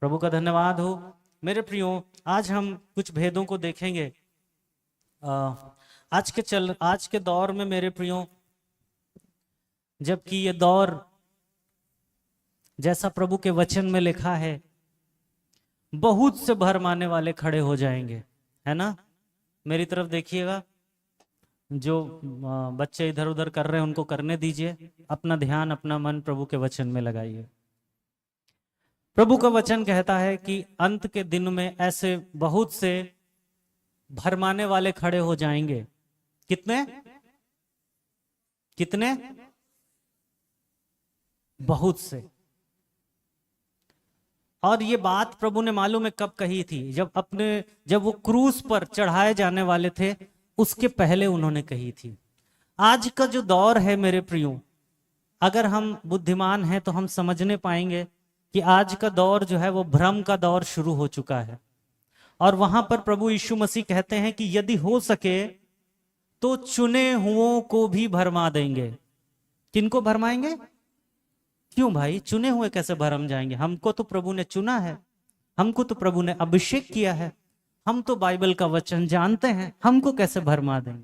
प्रभु का धन्यवाद हो। मेरे प्रियो, आज हम कुछ भेदों को देखेंगे। आज के दौर में मेरे प्रियो, जबकि ये दौर जैसा प्रभु के वचन में लिखा है, बहुत से भरमाने वाले खड़े हो जाएंगे, है ना। मेरी तरफ देखिएगा, जो बच्चे इधर उधर कर रहे हैं उनको करने दीजिए, अपना ध्यान अपना मन प्रभु के वचन में लगाइए। प्रभु का वचन कहता है कि अंत के दिन में ऐसे बहुत से भरमाने वाले खड़े हो जाएंगे। कितने कितने? बहुत से। और ये बात प्रभु ने मालूम है कब कही थी? जब वो क्रूस पर चढ़ाए जाने वाले थे, उसके पहले उन्होंने कही थी। आज का जो दौर है मेरे प्रियो, अगर हम बुद्धिमान हैं तो हम समझने पाएंगे कि आज का दौर जो है वो भ्रम का दौर शुरू हो चुका है। और वहां पर प्रभु यीशु मसीह कहते हैं कि यदि हो सके तो चुने हुओं को भी भरमा देंगे। किनको भरमाएंगे? क्यों भाई, चुने हुए कैसे भरम जाएंगे? हमको तो प्रभु ने चुना है, हमको तो प्रभु ने अभिषेक किया है, हम तो बाइबल का वचन जानते हैं, हमको कैसे भरमा देंगे?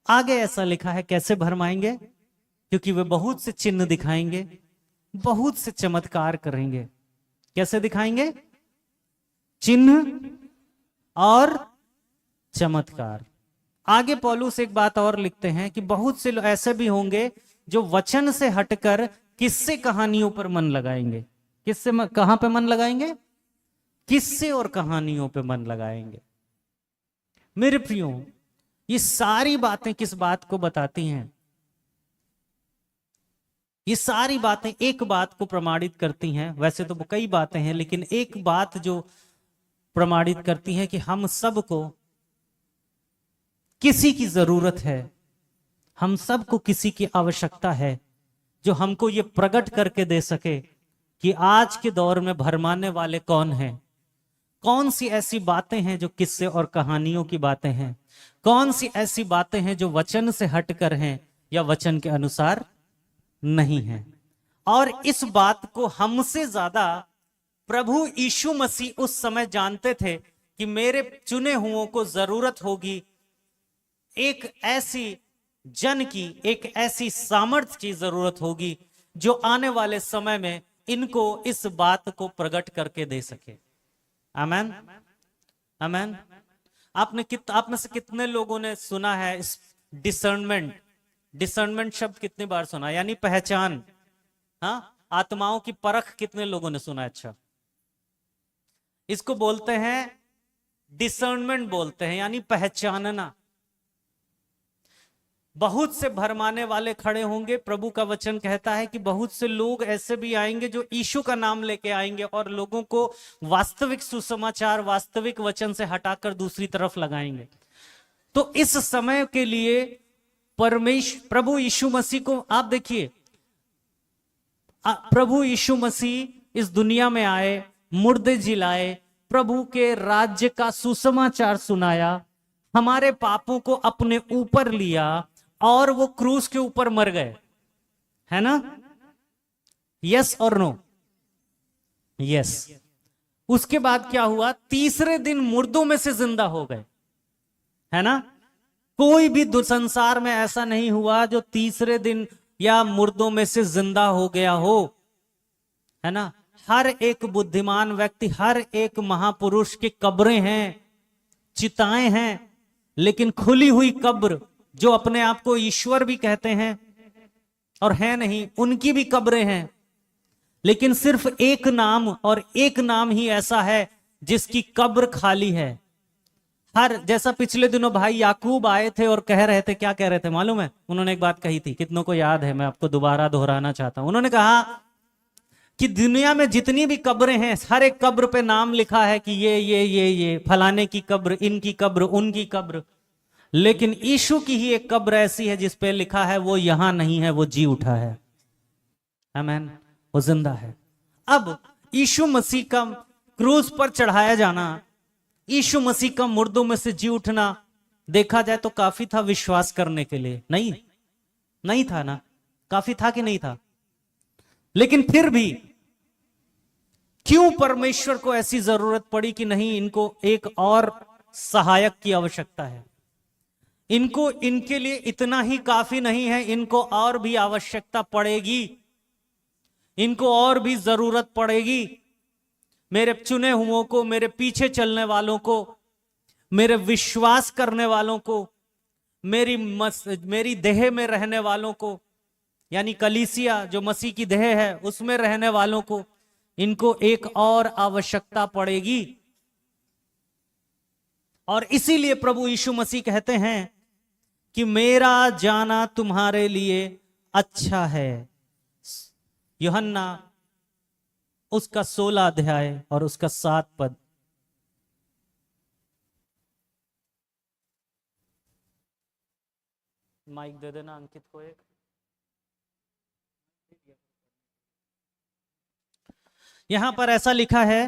आगे ऐसा लिखा है कैसे भरमाएंगे? क्योंकि वे बहुत से चिन्ह दिखाएंगे, बहुत से चमत्कार करेंगे। कैसे दिखाएंगे? चिन्ह और चमत्कार। आगे पौलुस एक बात और लिखते हैं कि बहुत से लोग ऐसे भी होंगे जो वचन से हटकर किस्से कहानियों पर मन लगाएंगे। कहां पे मन लगाएंगे? किस्से और कहानियों पे मन लगाएंगे। मेरे प्रियो, ये सारी बातें किस बात को बताती हैं? ये सारी बातें एक बात को प्रमाणित करती हैं। वैसे तो कई बातें हैं, लेकिन एक बात जो प्रमाणित करती है कि हम सबको किसी की जरूरत है, हम सबको किसी की आवश्यकता है जो हमको ये प्रकट करके दे सके कि आज के दौर में भरमाने वाले कौन हैं, कौन सी ऐसी बातें हैं जो किस्से और कहानियों की बातें हैं, कौन सी ऐसी बातें हैं जो वचन से हटकर हैं या वचन के अनुसार नहीं है। और इस बात को हमसे ज्यादा प्रभु यीशु मसीह उस समय जानते थे कि मेरे चुने हुओं को जरूरत होगी एक ऐसी जन की, एक ऐसी सामर्थ्य की जरूरत होगी जो आने वाले समय में इनको इस बात को प्रकट करके दे सके। आमेन, आमेन। आप में से कितने लोगों ने सुना है इस डिसर्नमेंट शब्द कितनी बार सुना? यानी पहचान। हाँ, आत्माओं की परख कितने लोगों ने सुना? अच्छा, इसको बोलते हैं डिसर्नमेंट, बोलते हैं यानी पहचानना। बहुत से भरमाने वाले खड़े होंगे। प्रभु का वचन कहता है कि बहुत से लोग ऐसे भी आएंगे जो यीशु का नाम लेके आएंगे और लोगों को वास्तविक सुसमाचार, वास्तविक वचन से हटाकर दूसरी तरफ लगाएंगे। तो इस समय के लिए प्रभु यीशु मसीह को आप देखिए, प्रभु यीशु मसीह इस दुनिया में आए, मुर्दे जिलाए, प्रभु के राज्य का सुसमाचार सुनाया, हमारे पापों को अपने ऊपर लिया और वो क्रूस के ऊपर मर गए, है ना? यस और नो? यस। उसके बाद क्या हुआ? तीसरे दिन मुर्दों में से जिंदा हो गए, है ना? कोई भी संसार में ऐसा नहीं हुआ जो तीसरे दिन या मुर्दों में से जिंदा हो गया हो, है ना? हर एक बुद्धिमान व्यक्ति, हर एक महापुरुष की कब्रें हैं, चिताएं हैं, लेकिन खुली हुई कब्र जो अपने आप को ईश्वर भी कहते हैं और है नहीं, उनकी भी कब्रें हैं। लेकिन सिर्फ एक नाम और एक नाम ही ऐसा है जिसकी कब्र खाली है। जैसा पिछले दिनों भाई याकूब आए थे और कह रहे थे, क्या कह रहे थे मालूम है? उन्होंने एक बात कही थी, कितनों को याद है, मैं आपको दोबारा दोहराना चाहता हूं। उन्होंने कहा कि दुनिया में जितनी भी कब्रें हैं, हर एक कब्र पे नाम लिखा है कि ये फलाने की कब्र, इनकी कब्र, उनकी कब्र, लेकिन यीशु की ही एक कब्र ऐसी है जिस पे लिखा है वो यहां नहीं है, वो जी उठा है। आमेन, वो जिंदा है। अब यीशु मसीह का क्रूस पर चढ़ाया जाना, यीशु मसीह का मुर्दों में से जी उठना, देखा जाए तो काफी था विश्वास करने के लिए। नहीं था ना? काफी था कि नहीं था? लेकिन फिर भी क्यों परमेश्वर को ऐसी जरूरत पड़ी कि नहीं, इनको एक और सहायक की आवश्यकता है, इनको इनके लिए इतना ही काफी नहीं है, इनको और भी आवश्यकता पड़ेगी, इनको और भी जरूरत पड़ेगी। मेरे चुने हुओं को, मेरे पीछे चलने वालों को, मेरे विश्वास करने वालों को, मेरी देह में रहने वालों को, यानी कलीसिया जो मसीह की देह है उसमें रहने वालों को, इनको एक और आवश्यकता पड़ेगी। और इसीलिए प्रभु यीशु मसीह कहते हैं कि मेरा जाना तुम्हारे लिए अच्छा है। यूहन्ना उसका 16 अध्याय और उसका 7 पद। माइक दे देना अंकित को एक। यहां पर ऐसा लिखा है,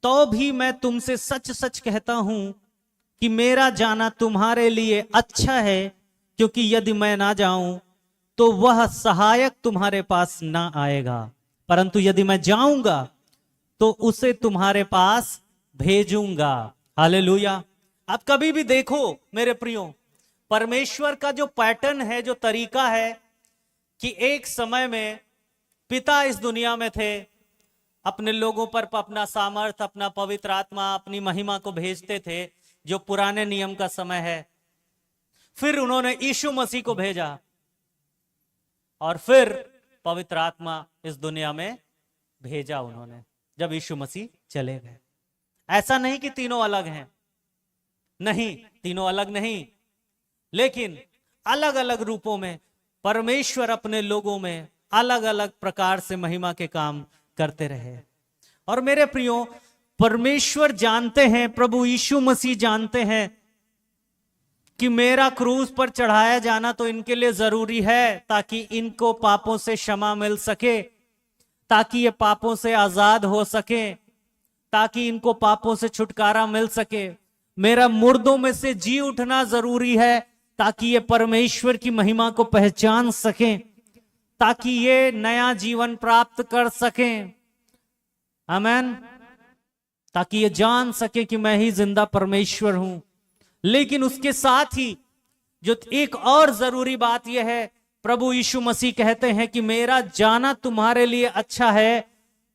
तो भी मैं तुमसे सच सच कहता हूं कि मेरा जाना तुम्हारे लिए अच्छा है, क्योंकि यदि मैं ना जाऊं तो वह सहायक तुम्हारे पास ना आएगा, परंतु यदि मैं जाऊंगा तो उसे तुम्हारे पास भेजूंगा। हालेलुया। आप कभी भी देखो मेरे प्रियो, परमेश्वर का जो पैटर्न है, जो तरीका है कि एक समय में पिता इस दुनिया में थे, अपने लोगों पर अपना सामर्थ, अपना पवित्र आत्मा, अपनी महिमा को भेजते थे, जो पुराने नियम का समय है। फिर उन्होंने यीशु मसीह को भेजा और फिर पवित्र आत्मा इस दुनिया में भेजा उन्होंने, जब यीशु मसीह चले गए। ऐसा नहीं कि तीनों अलग हैं, नहीं, तीनों अलग नहीं, लेकिन अलग अलग रूपों में परमेश्वर अपने लोगों में अलग अलग प्रकार से महिमा के काम करते रहे। और मेरे प्रियो, परमेश्वर जानते हैं, प्रभु यीशु मसीह जानते हैं कि मेरा क्रूस पर चढ़ाया जाना तो इनके लिए जरूरी है, ताकि इनको पापों से क्षमा मिल सके, ताकि ये पापों से आजाद हो सके, ताकि इनको पापों से छुटकारा मिल सके। मेरा मुर्दों में से जी उठना जरूरी है, ताकि ये परमेश्वर की महिमा को पहचान सकें, ताकि ये नया जीवन प्राप्त कर सकें। आमीन। ताकि ये जान सके कि मैं ही जिंदा परमेश्वर हूं। लेकिन उसके साथ ही जो एक और जरूरी बात यह है, प्रभु यीशु मसीह कहते हैं कि मेरा जाना तुम्हारे लिए अच्छा है,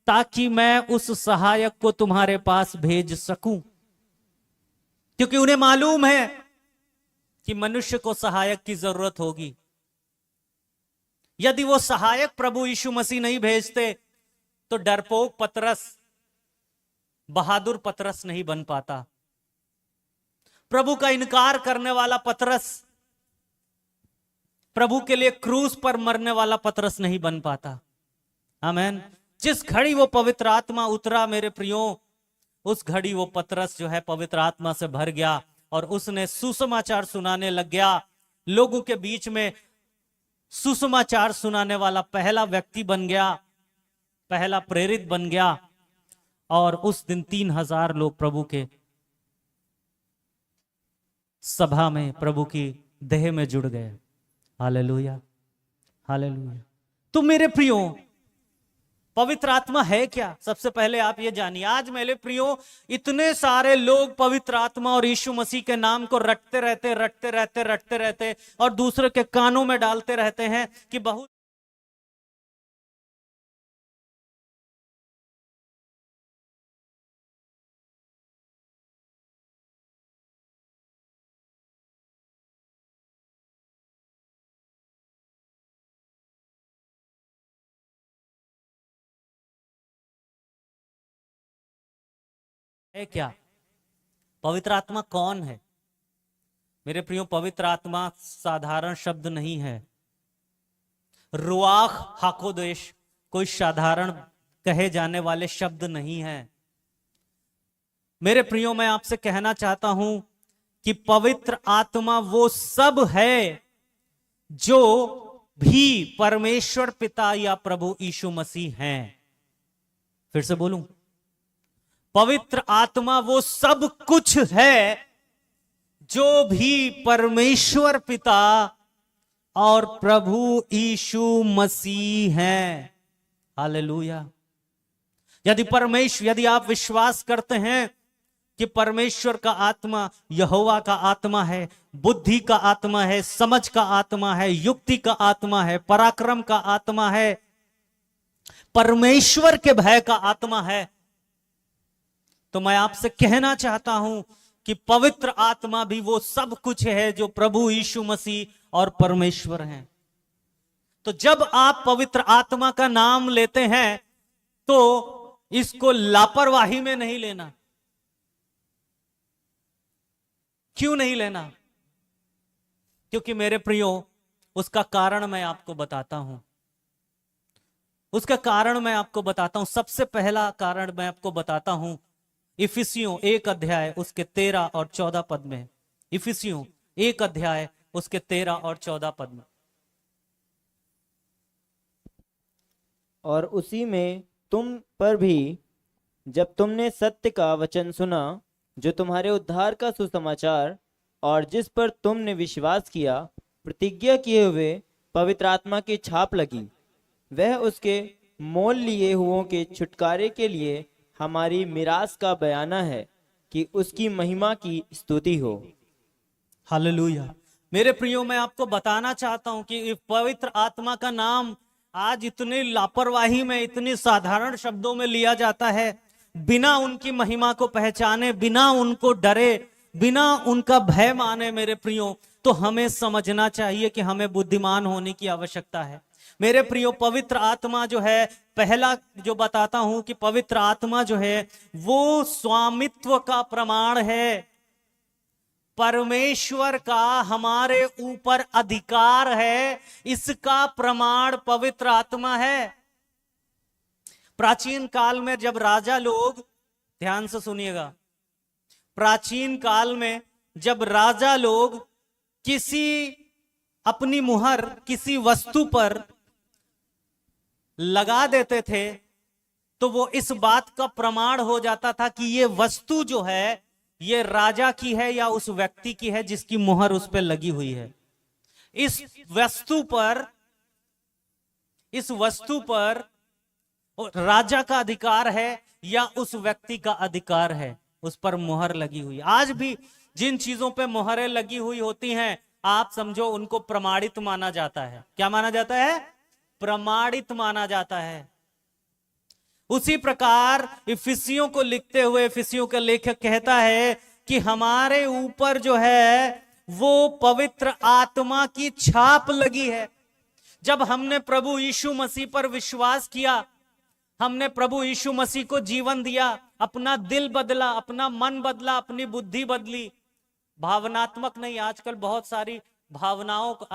ताकि मैं उस सहायक को तुम्हारे पास भेज सकूं। क्योंकि उन्हें मालूम है कि मनुष्य को सहायक की जरूरत होगी। यदि वो सहायक प्रभु यीशु मसीह नहीं भेजते तो डरपोक पतरस बहादुर पतरस नहीं बन पाता। प्रभु का इनकार करने वाला पतरस प्रभु के लिए क्रूस पर मरने वाला पतरस नहीं बन पाता। आमीन। जिस घड़ी वो पवित्र आत्मा उतरा मेरे प्रियो, उस घड़ी वो पतरस जो है पवित्र आत्मा से भर गया और उसने सुसमाचार सुनाने लग गया। लोगों के बीच में सुसमाचार सुनाने वाला पहला व्यक्ति बन गया, पहला प्रेरित बन गया। और उस दिन 3000 लोग प्रभु के सभा में, प्रभु की देह में जुड़ गए। Hallelujah, hallelujah. तो मेरे प्रियो, पवित्र आत्मा है क्या? सबसे पहले आप ये जानिए। आज मेरे प्रियो, इतने सारे लोग पवित्र आत्मा और यीशु मसीह के नाम को रटते रहते और दूसरे के कानों में डालते रहते हैं कि बहुत है क्या? पवित्र आत्मा कौन है? मेरे प्रियो, पवित्र आत्मा साधारण शब्द नहीं है। रुआख हाकोदेश कोई साधारण कहे जाने वाले शब्द नहीं है। मेरे प्रियो, मैं आपसे कहना चाहता हूं कि पवित्र आत्मा वो सब है जो भी परमेश्वर पिता या प्रभु यीशु मसीह हैं। फिर से बोलूं, पवित्र आत्मा वो सब कुछ है जो भी परमेश्वर पिता और प्रभु यीशु मसीह हैं। हालेलुया। यदि आप विश्वास करते हैं कि परमेश्वर का आत्मा यहोवा का आत्मा है, बुद्धि का आत्मा है, समझ का आत्मा है, युक्ति का आत्मा है, पराक्रम का आत्मा है, परमेश्वर के भय का आत्मा है, तो मैं आपसे कहना चाहता हूं कि पवित्र आत्मा भी वो सब कुछ है जो प्रभु यीशु मसीह और परमेश्वर हैं। तो जब आप पवित्र आत्मा का नाम लेते हैं तो इसको लापरवाही में नहीं लेना। क्यों नहीं लेना? क्योंकि मेरे प्रियो, उसका कारण मैं आपको बताता हूं। उसका कारण मैं आपको बताता हूं। सबसे पहला कारण मैं आपको बताता हूं इफिसियों 1 अध्याय उसके 13 और 14 पद में। इफिसियों 1 अध्याय उसके 13 और 14 पद में। और उसी में तुम पर भी, जब तुमने सत्य का वचन सुना, जो तुम्हारे उद्धार का सुसमाचार, और जिस पर तुमने विश्वास किया, प्रतिज्ञा किए हुए पवित्र आत्मा की छाप लगी, वह उसके मोल लिए हुओं के छुटकारे के लिए हमारी मिरास का बयाना है कि उसकी महिमा की स्तुति हो। हालेलुया। मेरे प्रियो, मैं आपको बताना चाहता हूं कि पवित्र आत्मा का नाम आज इतनी लापरवाही में, इतनी साधारण शब्दों में लिया जाता है, बिना उनकी महिमा को पहचाने, बिना उनको डरे, बिना उनका भय माने। मेरे प्रियो, तो हमें समझना चाहिए कि हमें बुद्धिमान होने की आवश्यकता है। मेरे प्रियो, पवित्र आत्मा जो है, पहला जो बताता हूं कि पवित्र आत्मा जो है वो स्वामित्व का प्रमाण है। परमेश्वर का हमारे ऊपर अधिकार है, इसका प्रमाण पवित्र आत्मा है। प्राचीन काल में जब राजा लोग, ध्यान से सुनिएगा, प्राचीन काल में जब राजा लोग किसी अपनी मुहर किसी वस्तु पर लगा देते थे तो वो इस बात का प्रमाण हो जाता था कि ये वस्तु जो है ये राजा की है या उस व्यक्ति की है जिसकी मुहर उस पर लगी हुई है। इस वस्तु पर राजा का अधिकार है या उस व्यक्ति का अधिकार है, उस पर मुहर लगी हुई। आज भी जिन चीजों पे मुहरें लगी हुई होती हैं, आप समझो उनको प्रमाणित माना जाता है। क्या माना जाता है? प्रमाणित माना जाता है। उसी प्रकार इफिसियों को लिखते हुए इफिसियों का लेखक कहता है कि हमारे ऊपर जो है वो पवित्र आत्मा की छाप लगी है। जब हमने प्रभु यीशु मसीह पर विश्वास किया, हमने प्रभु यीशु मसीह को जीवन दिया, अपना दिल बदला, अपना मन बदला, अपनी बुद्धि बदली। भावनात्मक नहीं, आजकल बहुत सारी भावनाओं को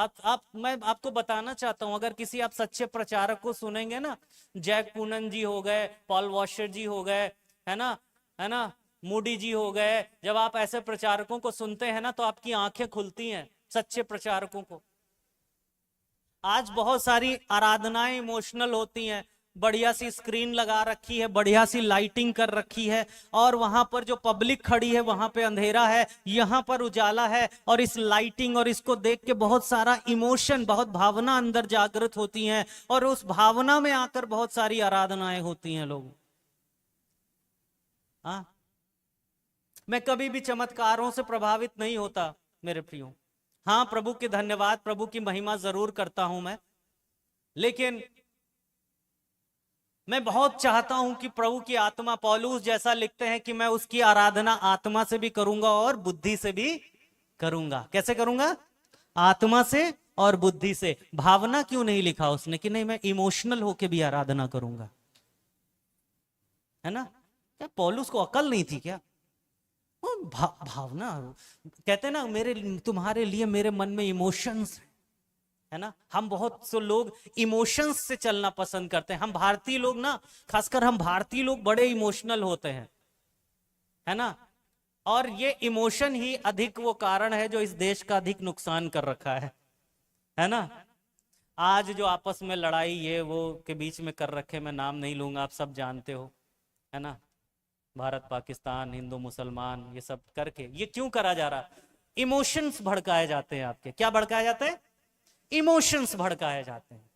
मैं आपको बताना चाहता हूं, अगर किसी आप सच्चे प्रचारक को सुनेंगे ना, जैक पूनन जी हो गए, पॉल वॉशर जी हो गए, है ना, मूडी जी हो गए, जब आप ऐसे प्रचारकों को सुनते हैं ना तो आपकी आंखें खुलती हैं। सच्चे प्रचारकों को आज बहुत सारी आराधनाएं इमोशनल होती हैं, बढ़िया सी स्क्रीन लगा रखी है, बढ़िया सी लाइटिंग कर रखी है, और वहां पर जो पब्लिक खड़ी है वहां पे अंधेरा है, यहां पर उजाला है, और इस लाइटिंग और इसको देख के बहुत सारा इमोशन, बहुत भावना अंदर जागृत होती हैं, और उस भावना में आकर बहुत सारी आराधनाएं होती हैं लोग। मैं कभी भी चमत्कारों से प्रभावित नहीं होता मेरे प्रियो। हाँ, प्रभु के धन्यवाद, प्रभु की महिमा जरूर करता हूं मैं, लेकिन मैं बहुत चाहता हूं कि प्रभु की आत्मा, पौलुस जैसा लिखते हैं कि मैं उसकी आराधना आत्मा से भी करूंगा और बुद्धि से भी करूंगा। कैसे करूंगा? आत्मा से और बुद्धि से। भावना क्यों नहीं लिखा उसने कि नहीं मैं इमोशनल होके भी आराधना करूंगा? है ना? क्या पौलुस को अकल नहीं थी क्या? भावना कहते हैं ना, मेरे तुम्हारे लिए मेरे मन में इमोशंस है ना। हम बहुत से लोग इमोशंस से चलना पसंद करते हैं। हम भारतीय लोग ना, खासकर हम भारतीय लोग बड़े इमोशनल होते हैं, है ना। और ये इमोशन ही अधिक वो कारण है जो इस देश का अधिक नुकसान कर रखा है ना। आज जो आपस में लड़ाई ये वो के बीच में कर रखे, मैं नाम नहीं लूंगा, आप सब जानते हो, है ना। भारत पाकिस्तान, हिंदू मुसलमान, ये सब करके ये क्यों करा जा रहा? इमोशंस भड़काए जाते हैं आपके। क्या भड़काए जाते हैं? इमोशंस भड़काए जाते हैं,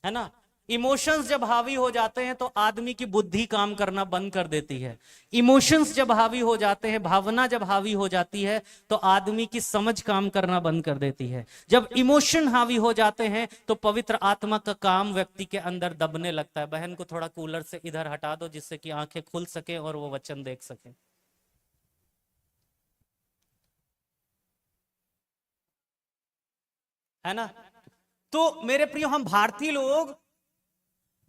है ना। इमोशंस जब हावी हो जाते हैं तो आदमी की बुद्धि काम करना बंद कर देती है। इमोशंस जब हावी हो जाते हैं, भावना जब हावी हो जाती है तो आदमी की समझ काम करना बंद कर देती है। जब इमोशन हावी हो जाते हैं तो पवित्र आत्मा का काम व्यक्ति के अंदर दबने लगता है। बहन को थोड़ा कूलर से इधर हटा दो जिससे कि आंखें खुल सके और वो वचन देख सके। है ना? तो मेरे प्रियो, हम भारतीय लोग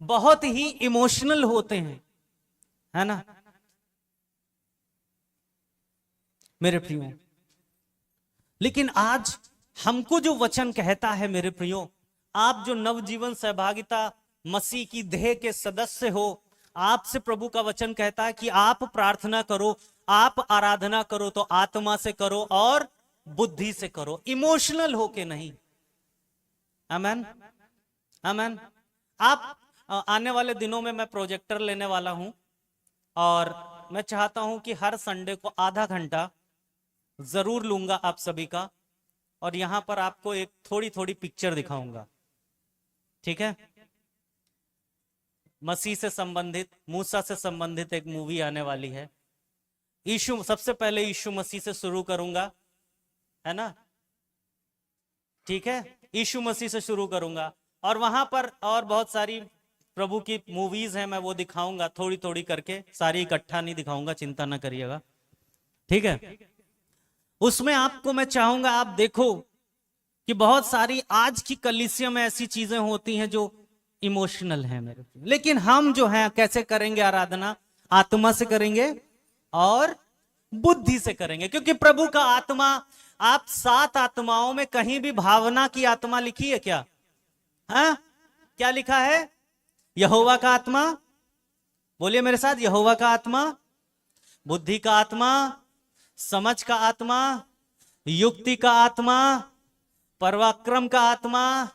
बहुत ही इमोशनल होते हैं, है ना मेरे प्रियो। लेकिन आज हमको जो वचन कहता है मेरे प्रियो, आप जो नवजीवन सहभागिता मसीह की देह के सदस्य हो, आपसे प्रभु का वचन कहता है कि आप प्रार्थना करो, आप आराधना करो तो आत्मा से करो और बुद्धि से करो, इमोशनल होके नहीं। आमेन, आमेन। आप आने वाले दिनों में मैं प्रोजेक्टर लेने वाला हूं और मैं चाहता हूं कि हर संडे को आधा घंटा जरूर लूंगा आप सभी का, और यहां पर आपको एक थोड़ी थोड़ी पिक्चर दिखाऊंगा, ठीक है? मसीह से संबंधित, मूसा से संबंधित एक मूवी आने वाली है। यीशु, सबसे पहले यीशु मसीह से शुरू करूंगा, है ना? ठीक है, यीशु मसीह से शुरू करूंगा और वहां पर और बहुत सारी प्रभु की मूवीज हैं, मैं वो दिखाऊंगा थोड़ी थोड़ी करके, सारी इकट्ठा नहीं दिखाऊंगा, चिंता ना करिएगा, ठीक है? उसमें आपको मैं चाहूंगा आप देखो कि बहुत सारी आज की कलीसिया में ऐसी चीजें होती हैं जो इमोशनल हैं मेरे, लेकिन हम जो हैं कैसे करेंगे आराधना? आत्मा से करेंगे और बुद्धि से करेंगे, क्योंकि प्रभु का आत्मा, आप 7 आत्माओं में कहीं भी भावना की आत्मा लिखी है क्या? हाँ, क्या लिखा है? यहोवा का आत्मा, बोलिए मेरे साथ, यहोवा का आत्मा, बुद्धि का आत्मा, समझ का आत्मा, युक्ति का आत्मा, पराक्रम का आत्मा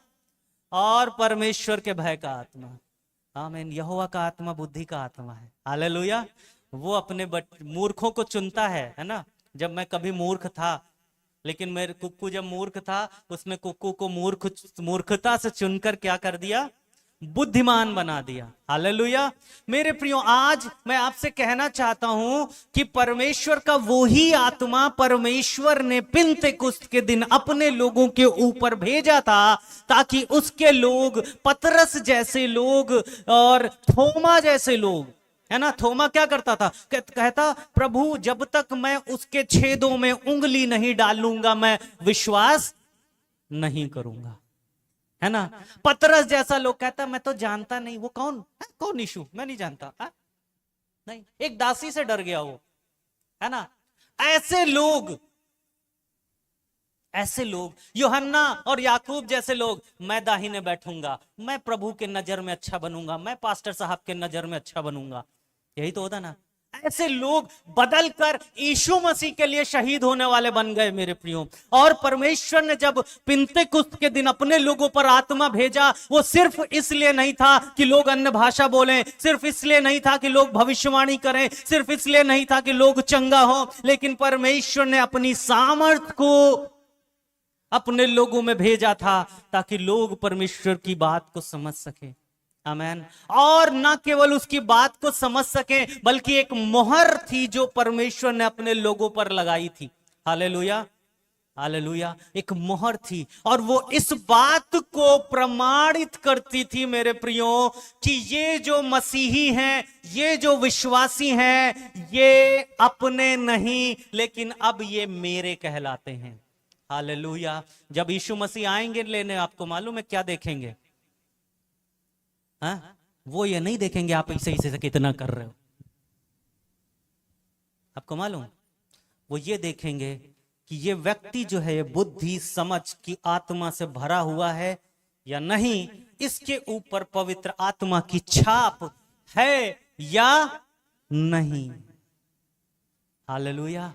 और परमेश्वर के भय का आत्मा। आमीन। यहोवा का आत्मा बुद्धि का आत्मा है। हालेलुया। वो अपने मूर्खों को चुनता है ना? जब मैं कभी मूर्ख था, लेकिन मेरे कुक्कू जब मूर्ख था, उसने कुक्कू को मूर्खता से चुनकर क्या कर दिया? बुद्धिमान बना दिया। हालेलुया। मेरे प्रियो, आज मैं आपसे कहना चाहता हूं कि परमेश्वर का वो ही आत्मा परमेश्वर ने पिन्तेकुस्त के दिन अपने लोगों के ऊपर भेजा था, ताकि उसके लोग, पतरस जैसे लोग और थोमा जैसे लोग, है ना? थोमा क्या करता था? कहता, प्रभु जब तक मैं उसके छेदों में उंगली नहीं डालूंगा मैं विश्वास नहीं करूंगा, है ना? पतरस जैसा लोग कहता, मैं तो जानता नहीं वो कौन है, कौन यीशु, मैं नहीं जानता, है? नहीं, एक दासी से डर गया वो, है ना? ऐसे लोग यूहन्ना और याकूब जैसे लोग, मैं दाहिने बैठूंगा, मैं प्रभु के नजर में अच्छा बनूंगा, मैं पास्टर साहब के नजर में अच्छा बनूंगा, यही तो होता ना? ऐसे लोग बदलकर यीशु मसीह के लिए शहीद होने वाले बन गए मेरे प्रियो। और परमेश्वर ने जब पिन्तेकुस्त के दिन अपने लोगों पर आत्मा भेजा, वो सिर्फ इसलिए नहीं था कि लोग अन्य भाषा बोलें, सिर्फ इसलिए नहीं था कि लोग भविष्यवाणी करें, सिर्फ इसलिए नहीं था कि लोग चंगा हो, लेकिन परमेश्वर ने अपनी सामर्थ को अपने लोगों में भेजा था ताकि लोग परमेश्वर की बात को समझ सके। आमेन। और ना केवल उसकी बात को समझ सके, बल्कि एक मोहर थी जो परमेश्वर ने अपने लोगों पर लगाई थी। Hallelujah, hallelujah. एक मोहर थी और वो इस बात को प्रमाणित करती थी मेरे प्रियो कि ये जो मसीही हैं, ये जो विश्वासी हैं, ये अपने नहीं लेकिन अब ये मेरे कहलाते हैं। हालेलुया। जब यीशु मसीह आएंगे लेने, आपको मालूम है क्या देखेंगे? हाँ? वो ये नहीं देखेंगे आप ऐसे ऐसे कितना कर रहे हो, आपको मालूम? वो ये देखेंगे कि ये व्यक्ति जो है बुद्धि समझ की आत्मा से भरा हुआ है या नहीं, इसके ऊपर पवित्र आत्मा की छाप है या नहीं। हालेलुया।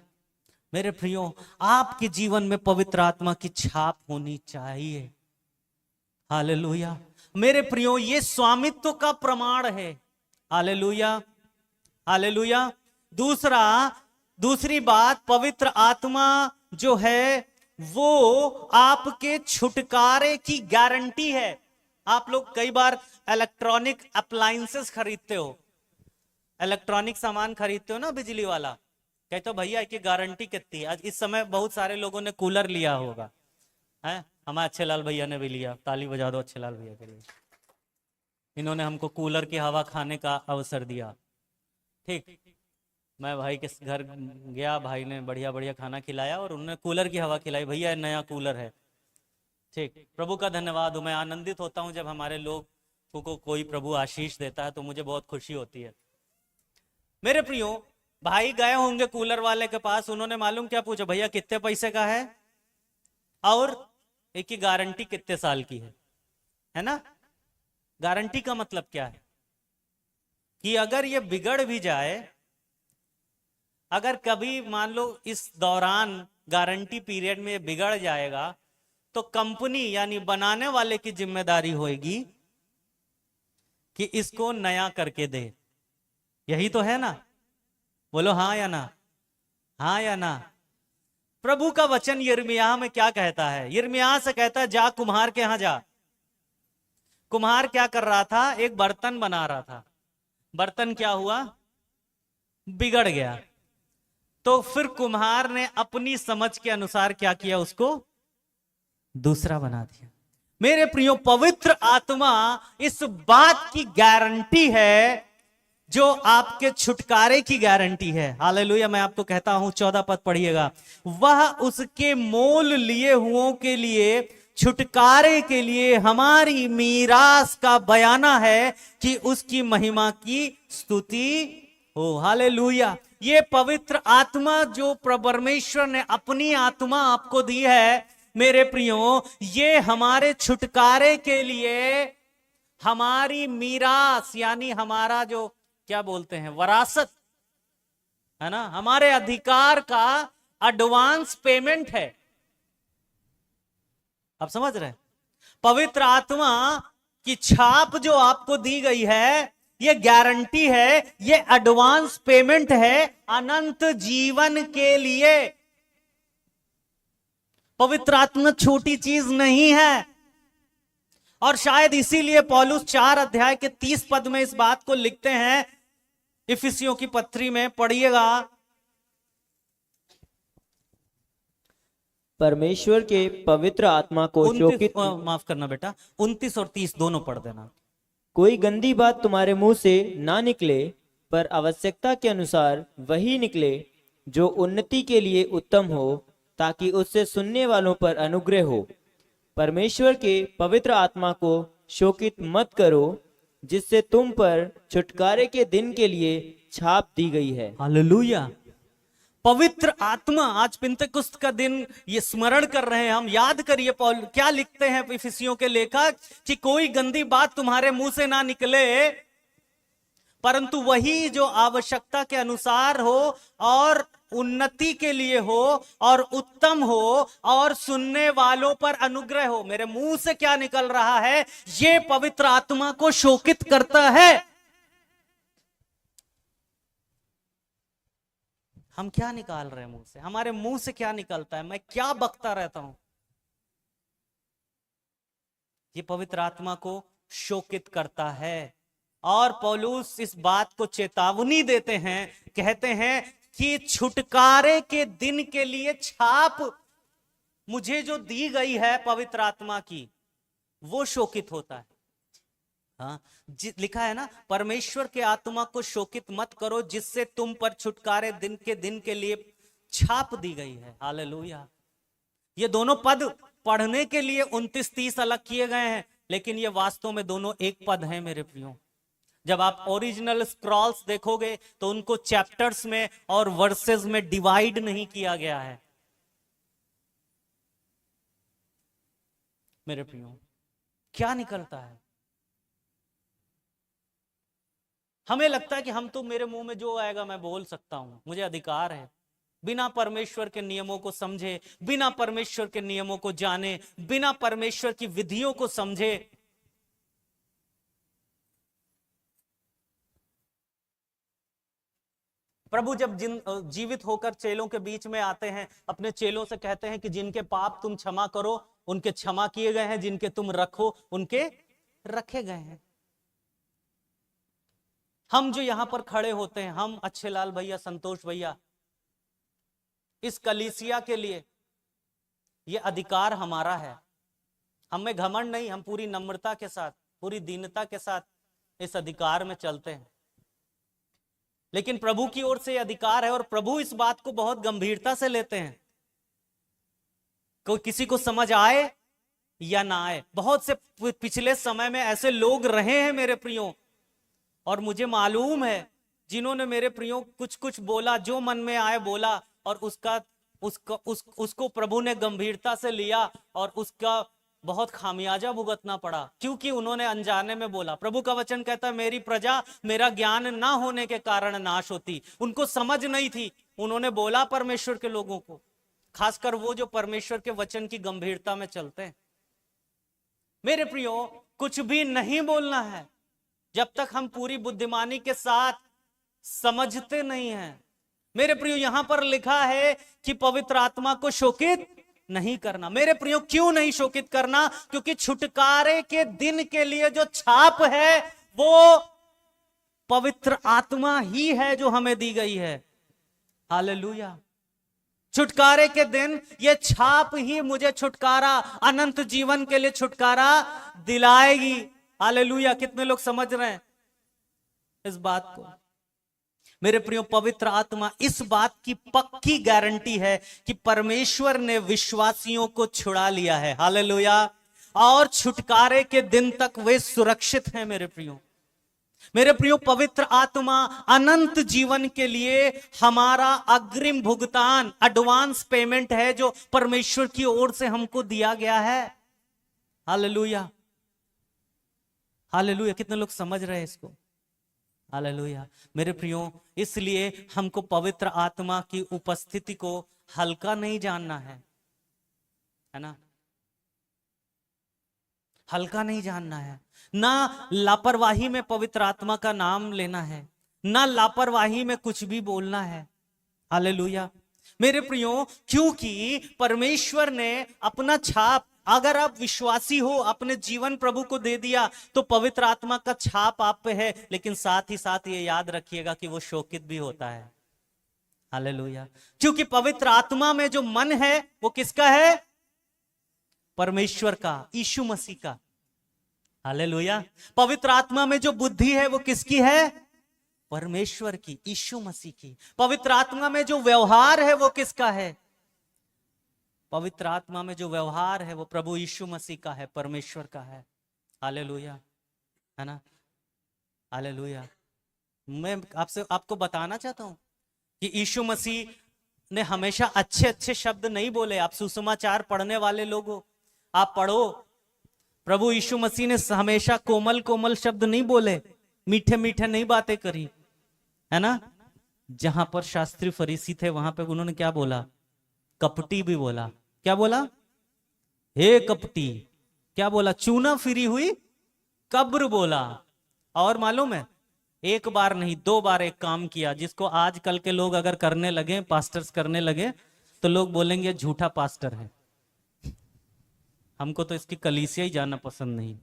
मेरे प्रियो, आपके जीवन में पवित्र आत्मा की छाप होनी चाहिए। हालेलुया। मेरे प्रियो, ये स्वामित्व का प्रमाण है। Hallelujah, hallelujah. दूसरी बात, पवित्र आत्मा जो है वो आपके छुटकारे की गारंटी है। आप लोग कई बार इलेक्ट्रॉनिक अप्लायंसेस खरीदते हो, इलेक्ट्रॉनिक सामान खरीदते हो ना, बिजली वाला, कहते हो भैया की गारंटी कितनी है। आज इस समय बहुत सारे लोगों ने कूलर लिया होगा, है, हमारे अच्छे लाल भैया ने भी लिया, ताली बजा दो अच्छे लाल भैया के लिए। इन्होंने हमको कूलर की हवा खाने का अवसर दिया। ठीक, मैं भाई के घर गया, भाई ने बढ़िया बढ़िया खाना खिलाया और उन्होंने कूलर की हवा खिलाई, भैया नया कूलर है। ठीक, प्रभु का धन्यवाद हो, मैं आनंदित होता हूं जब हमारे लोग को कोई प्रभु आशीष देता है तो मुझे बहुत खुशी होती है। मेरे प्रियो, भाई गए होंगे कूलर वाले के पास, उन्होंने मालूम क्या पूछा, भैया कितने पैसे का है और एक की गारंटी कितने साल की है ना। गारंटी का मतलब क्या है कि अगर ये बिगड़ भी जाए, अगर कभी मान लो इस दौरान गारंटी पीरियड में बिगड़ जाएगा तो कंपनी यानी बनाने वाले की जिम्मेदारी होगी कि इसको नया करके दे। यही तो है ना, बोलो हाँ या ना, हाँ या ना। प्रभु का वचन यिर्मयाह में क्या कहता है, यिर्मयाह से कहता है जा कुम्हार के यहां जा। कुम्हार क्या कर रहा था, एक बर्तन बना रहा था, बर्तन क्या हुआ, बिगड़ गया। तो फिर कुम्हार ने अपनी समझ के अनुसार क्या किया, उसको दूसरा बना दिया। मेरे प्रियो, पवित्र आत्मा इस बात की गारंटी है जो आपके छुटकारे की गारंटी है। हालेलुया। मैं आपको कहता हूं 14 पद पढ़िएगा, वह उसके मोल लिए हुओं के लिए, छुटकारे के लिए हमारी मीरास का बयाना है कि उसकी महिमा की स्तुति हो। हालेलुया। ये पवित्र आत्मा जो परमेश्वर ने अपनी आत्मा आपको दी है, मेरे प्रियो, ये हमारे छुटकारे के लिए हमारी मीरास यानी हमारा जो क्या बोलते हैं वरासत है ना, हमारे अधिकार का एडवांस पेमेंट है। आप समझ रहे हैं? पवित्र आत्मा की छाप जो आपको दी गई है, ये गारंटी है, ये एडवांस पेमेंट है अनंत जीवन के लिए। पवित्र आत्मा छोटी चीज नहीं है। और शायद इसीलिए पौलुस 4 अध्याय के 30 पद में इस बात को लिखते हैं, इफिसियों की पत्री में पढ़िएगा, परमेश्वर के पवित्र आत्मा को शोकित, माफ करना बेटा, 29 और 30 दोनों पढ़ देना। कोई गंदी बात तुम्हारे मुंह से ना निकले, पर आवश्यकता के अनुसार वही निकले जो उन्नति के लिए उत्तम हो, ताकि उससे सुनने वालों पर अनुग्रह हो। परमेश्वर के पवित्र आत्मा को शोकित मत करो, जिससे तुम पर छुटकारे के दिन के लिए छाप दी गई है। हालेलुया। पवित्र आत्मा, आज पिंतेकुस्त का दिन ये स्मरण कर रहे हैं हम, याद करिए पौल क्या लिखते हैं इफिसियों के लेखक, कि कोई गंदी बात तुम्हारे मुंह से ना निकले, परंतु वही जो आवश्यकता के अनुसार हो और उन्नति के लिए हो और उत्तम हो और सुनने वालों पर अनुग्रह हो। मेरे मुंह से क्या निकल रहा है, ये पवित्र आत्मा को शोकित करता है। हम क्या निकाल रहे हैं मुंह से, हमारे मुंह से क्या निकलता है, मैं क्या बकता रहता हूं, ये पवित्र आत्मा को शोकित करता है। और पौलुस इस बात को चेतावनी देते हैं, कहते हैं कि छुटकारे के दिन के लिए छाप मुझे जो दी गई है पवित्र आत्मा की, वो शोकित होता है। हाँ, लिखा है ना, परमेश्वर के आत्मा को शोकित मत करो, जिससे तुम पर छुटकारे दिन के लिए छाप दी गई है। हालेलुया। ये दोनों पद पढ़ने के लिए 29-30 अलग किए गए हैं, लेकिन ये वास्तव में दोनों एक पद हैं मेरे प्रियो। जब आप ओरिजिनल स्क्रॉल्स देखोगे तो उनको चैप्टर्स में और वर्सेस में डिवाइड नहीं किया गया है। मेरे प्रियो, क्या निकलता है? हमें लगता है कि हम तो, मेरे मुंह में जो आएगा मैं बोल सकता हूं, मुझे अधिकार है, बिना परमेश्वर के नियमों को समझे, बिना परमेश्वर के नियमों को जाने, बिना परमेश्वर की विधियों को समझे। प्रभु जब जीवित होकर चेलों के बीच में आते हैं, अपने चेलों से कहते हैं कि जिनके पाप तुम क्षमा करो उनके क्षमा किए गए हैं, जिनके तुम रखो उनके रखे गए हैं। हम जो यहां पर खड़े होते हैं, हम अच्छे लाल भैया, संतोष भैया, इस कलीसिया के लिए ये अधिकार हमारा है। हमें घमंड नहीं, हम पूरी नम्रता के साथ, पूरी दीनता के साथ इस अधिकार में चलते हैं। लेकिन प्रभु की ओर से यह अधिकार है और प्रभु इस बात को बहुत गंभीरता से लेते हैं। कोई किसी को समझ आए या ना आए, बहुत से पिछले समय में ऐसे लोग रहे हैं मेरे प्रियो, और मुझे मालूम है जिन्होंने मेरे प्रियो कुछ कुछ बोला, जो मन में आए बोला, और उसको प्रभु ने गंभीरता से लिया और उसका बहुत खामियाजा भुगतना पड़ा, क्योंकि उन्होंने अनजाने में बोला। प्रभु का वचन कहता है मेरी प्रजा मेरा ज्ञान ना होने के कारण नाश होती। उनको समझ नहीं थी, उन्होंने बोला परमेश्वर के लोगों को, खासकर वो जो परमेश्वर के वचन की गंभीरता में चलते हैं। मेरे प्रियो, कुछ भी नहीं बोलना है जब तक हम पूरी बुद्धिमानी के साथ समझते नहीं हैं। मेरे प्रियो, यहां पर लिखा है कि पवित्र आत्मा को शोकित नहीं करना। मेरे प्रियो, क्यों नहीं शोकित करना? क्योंकि छुटकारे के दिन के लिए जो छाप है वो पवित्र आत्मा ही है जो हमें दी गई है। हालेलुया। छुटकारे के दिन ये छाप ही मुझे छुटकारा, अनंत जीवन के लिए छुटकारा दिलाएगी। हालेलुया। कितने लोग समझ रहे हैं इस बात को? मेरे प्रियो, पवित्र आत्मा इस बात की पक्की गारंटी है कि परमेश्वर ने विश्वासियों को छुड़ा लिया है। हालेलुया। और छुटकारे के दिन तक वे सुरक्षित हैं। मेरे प्रियो, पवित्र आत्मा अनंत जीवन के लिए हमारा अग्रिम भुगतान, एडवांस पेमेंट है जो परमेश्वर की ओर से हमको दिया गया है। हालेलुया। हालेलुया। कितने लोग समझ रहे हैं इसको? हालेलुया। मेरे प्रियो, इसलिए हमको पवित्र आत्मा की उपस्थिति को हल्का नहीं जानना है ना? हल्का नहीं जानना है। ना लापरवाही में पवित्र आत्मा का नाम लेना है, ना लापरवाही में कुछ भी बोलना है। हालेलुया। मेरे प्रियो, क्योंकि परमेश्वर ने अपना छाप, अगर आप विश्वासी हो, अपने जीवन प्रभु को दे दिया, तो पवित्र आत्मा का छाप आप पे है। लेकिन साथ ही साथ ये याद रखिएगा कि वो शोकित भी होता है। हालेलुया। क्योंकि पवित्र आत्मा में जो मन है वो किसका है? परमेश्वर का, यीशु मसीह का। हालेलुया। पवित्र आत्मा में जो बुद्धि है वो किसकी है? परमेश्वर की, यीशु मसीह की। पवित्र आत्मा में जो व्यवहार है वो किसका है? पवित्र आत्मा में जो व्यवहार है वो प्रभु यीशु मसीह का है, परमेश्वर का है। हालेलुया, है ना? हालेलुया। मैं आपको बताना चाहता हूं कि यीशु मसीह ने हमेशा अच्छे अच्छे शब्द नहीं बोले। आप सुसमाचार पढ़ने वाले लोग हो, आप पढ़ो, प्रभु यीशु मसीह ने हमेशा कोमल कोमल शब्द नहीं बोले, मीठे मीठे नहीं बातें करी, है ना? जहां पर शास्त्री फरीसी थे वहां पे उन्होंने क्या बोला? कपटी भी बोला। क्या बोला? हे कपटी। क्या बोला? चूना फिरी हुई कब्र बोला। और मालूम है, एक बार नहीं 2 बार एक काम किया, जिसको आजकल के लोग अगर करने लगे, पास्टर्स करने लगे, तो लोग बोलेंगे झूठा पास्टर है। हमको तो इसकी कलीसिया ही जाना पसंद नहीं।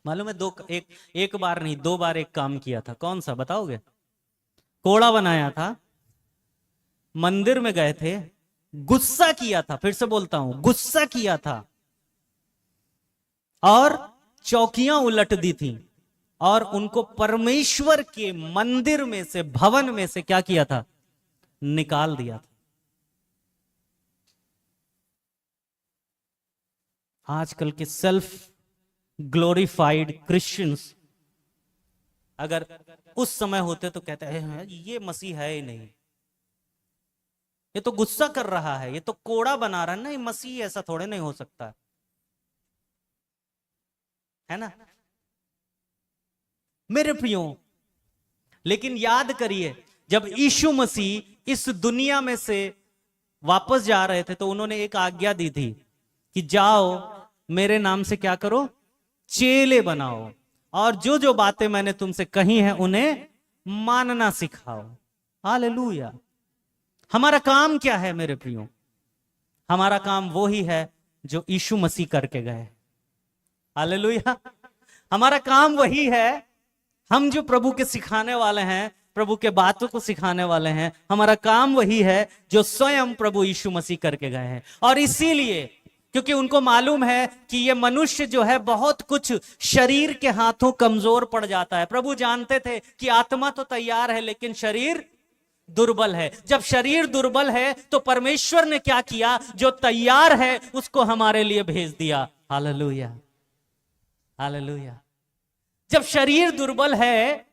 मालूम है, एक बार नहीं 2 बार एक काम किया था। कौन सा बताओगे? कोड़ा बनाया था, मंदिर में गए थे, गुस्सा किया था, फिर से बोलता हूं, गुस्सा किया था, और चौकियां उलट दी थी, और उनको परमेश्वर के मंदिर में से, भवन में से क्या किया था? निकाल दिया था। आजकल के सेल्फ ग्लोरीफाइड क्रिश्चियंस अगर उस समय होते तो कहते हैं ये मसीह है ही नहीं, ये तो गुस्सा कर रहा है, ये तो कोड़ा बना रहा है ना, ये मसीह ऐसा थोड़े नहीं हो सकता, है ना मेरे प्रियो? लेकिन याद करिए, जब यीशु मसीह इस दुनिया में से वापस जा रहे थे तो उन्होंने एक आज्ञा दी थी कि जाओ मेरे नाम से क्या करो? चेले बनाओ, और जो जो बातें मैंने तुमसे कही हैं उन्हें मानना सिखाओ। हालेलुया। हमारा काम क्या है मेरे प्रियो? हमारा काम वो ही है जो यीशु मसीह करके गए। हालेलुया। हमारा काम वही है। हम जो प्रभु के सिखाने वाले हैं, प्रभु के बातों को सिखाने वाले हैं, हमारा काम वही है जो स्वयं प्रभु यीशु मसीह करके गए हैं। और इसीलिए क्योंकि उनको मालूम है कि ये मनुष्य जो है बहुत कुछ शरीर के हाथों कमजोर पड़ जाता है। प्रभु जानते थे कि आत्मा तो तैयार है लेकिन शरीर दुर्बल है। जब शरीर दुर्बल है तो परमेश्वर ने क्या किया, जो तैयार है उसको हमारे लिए भेज दिया। Hallelujah, hallelujah. जब शरीर दुर्बल है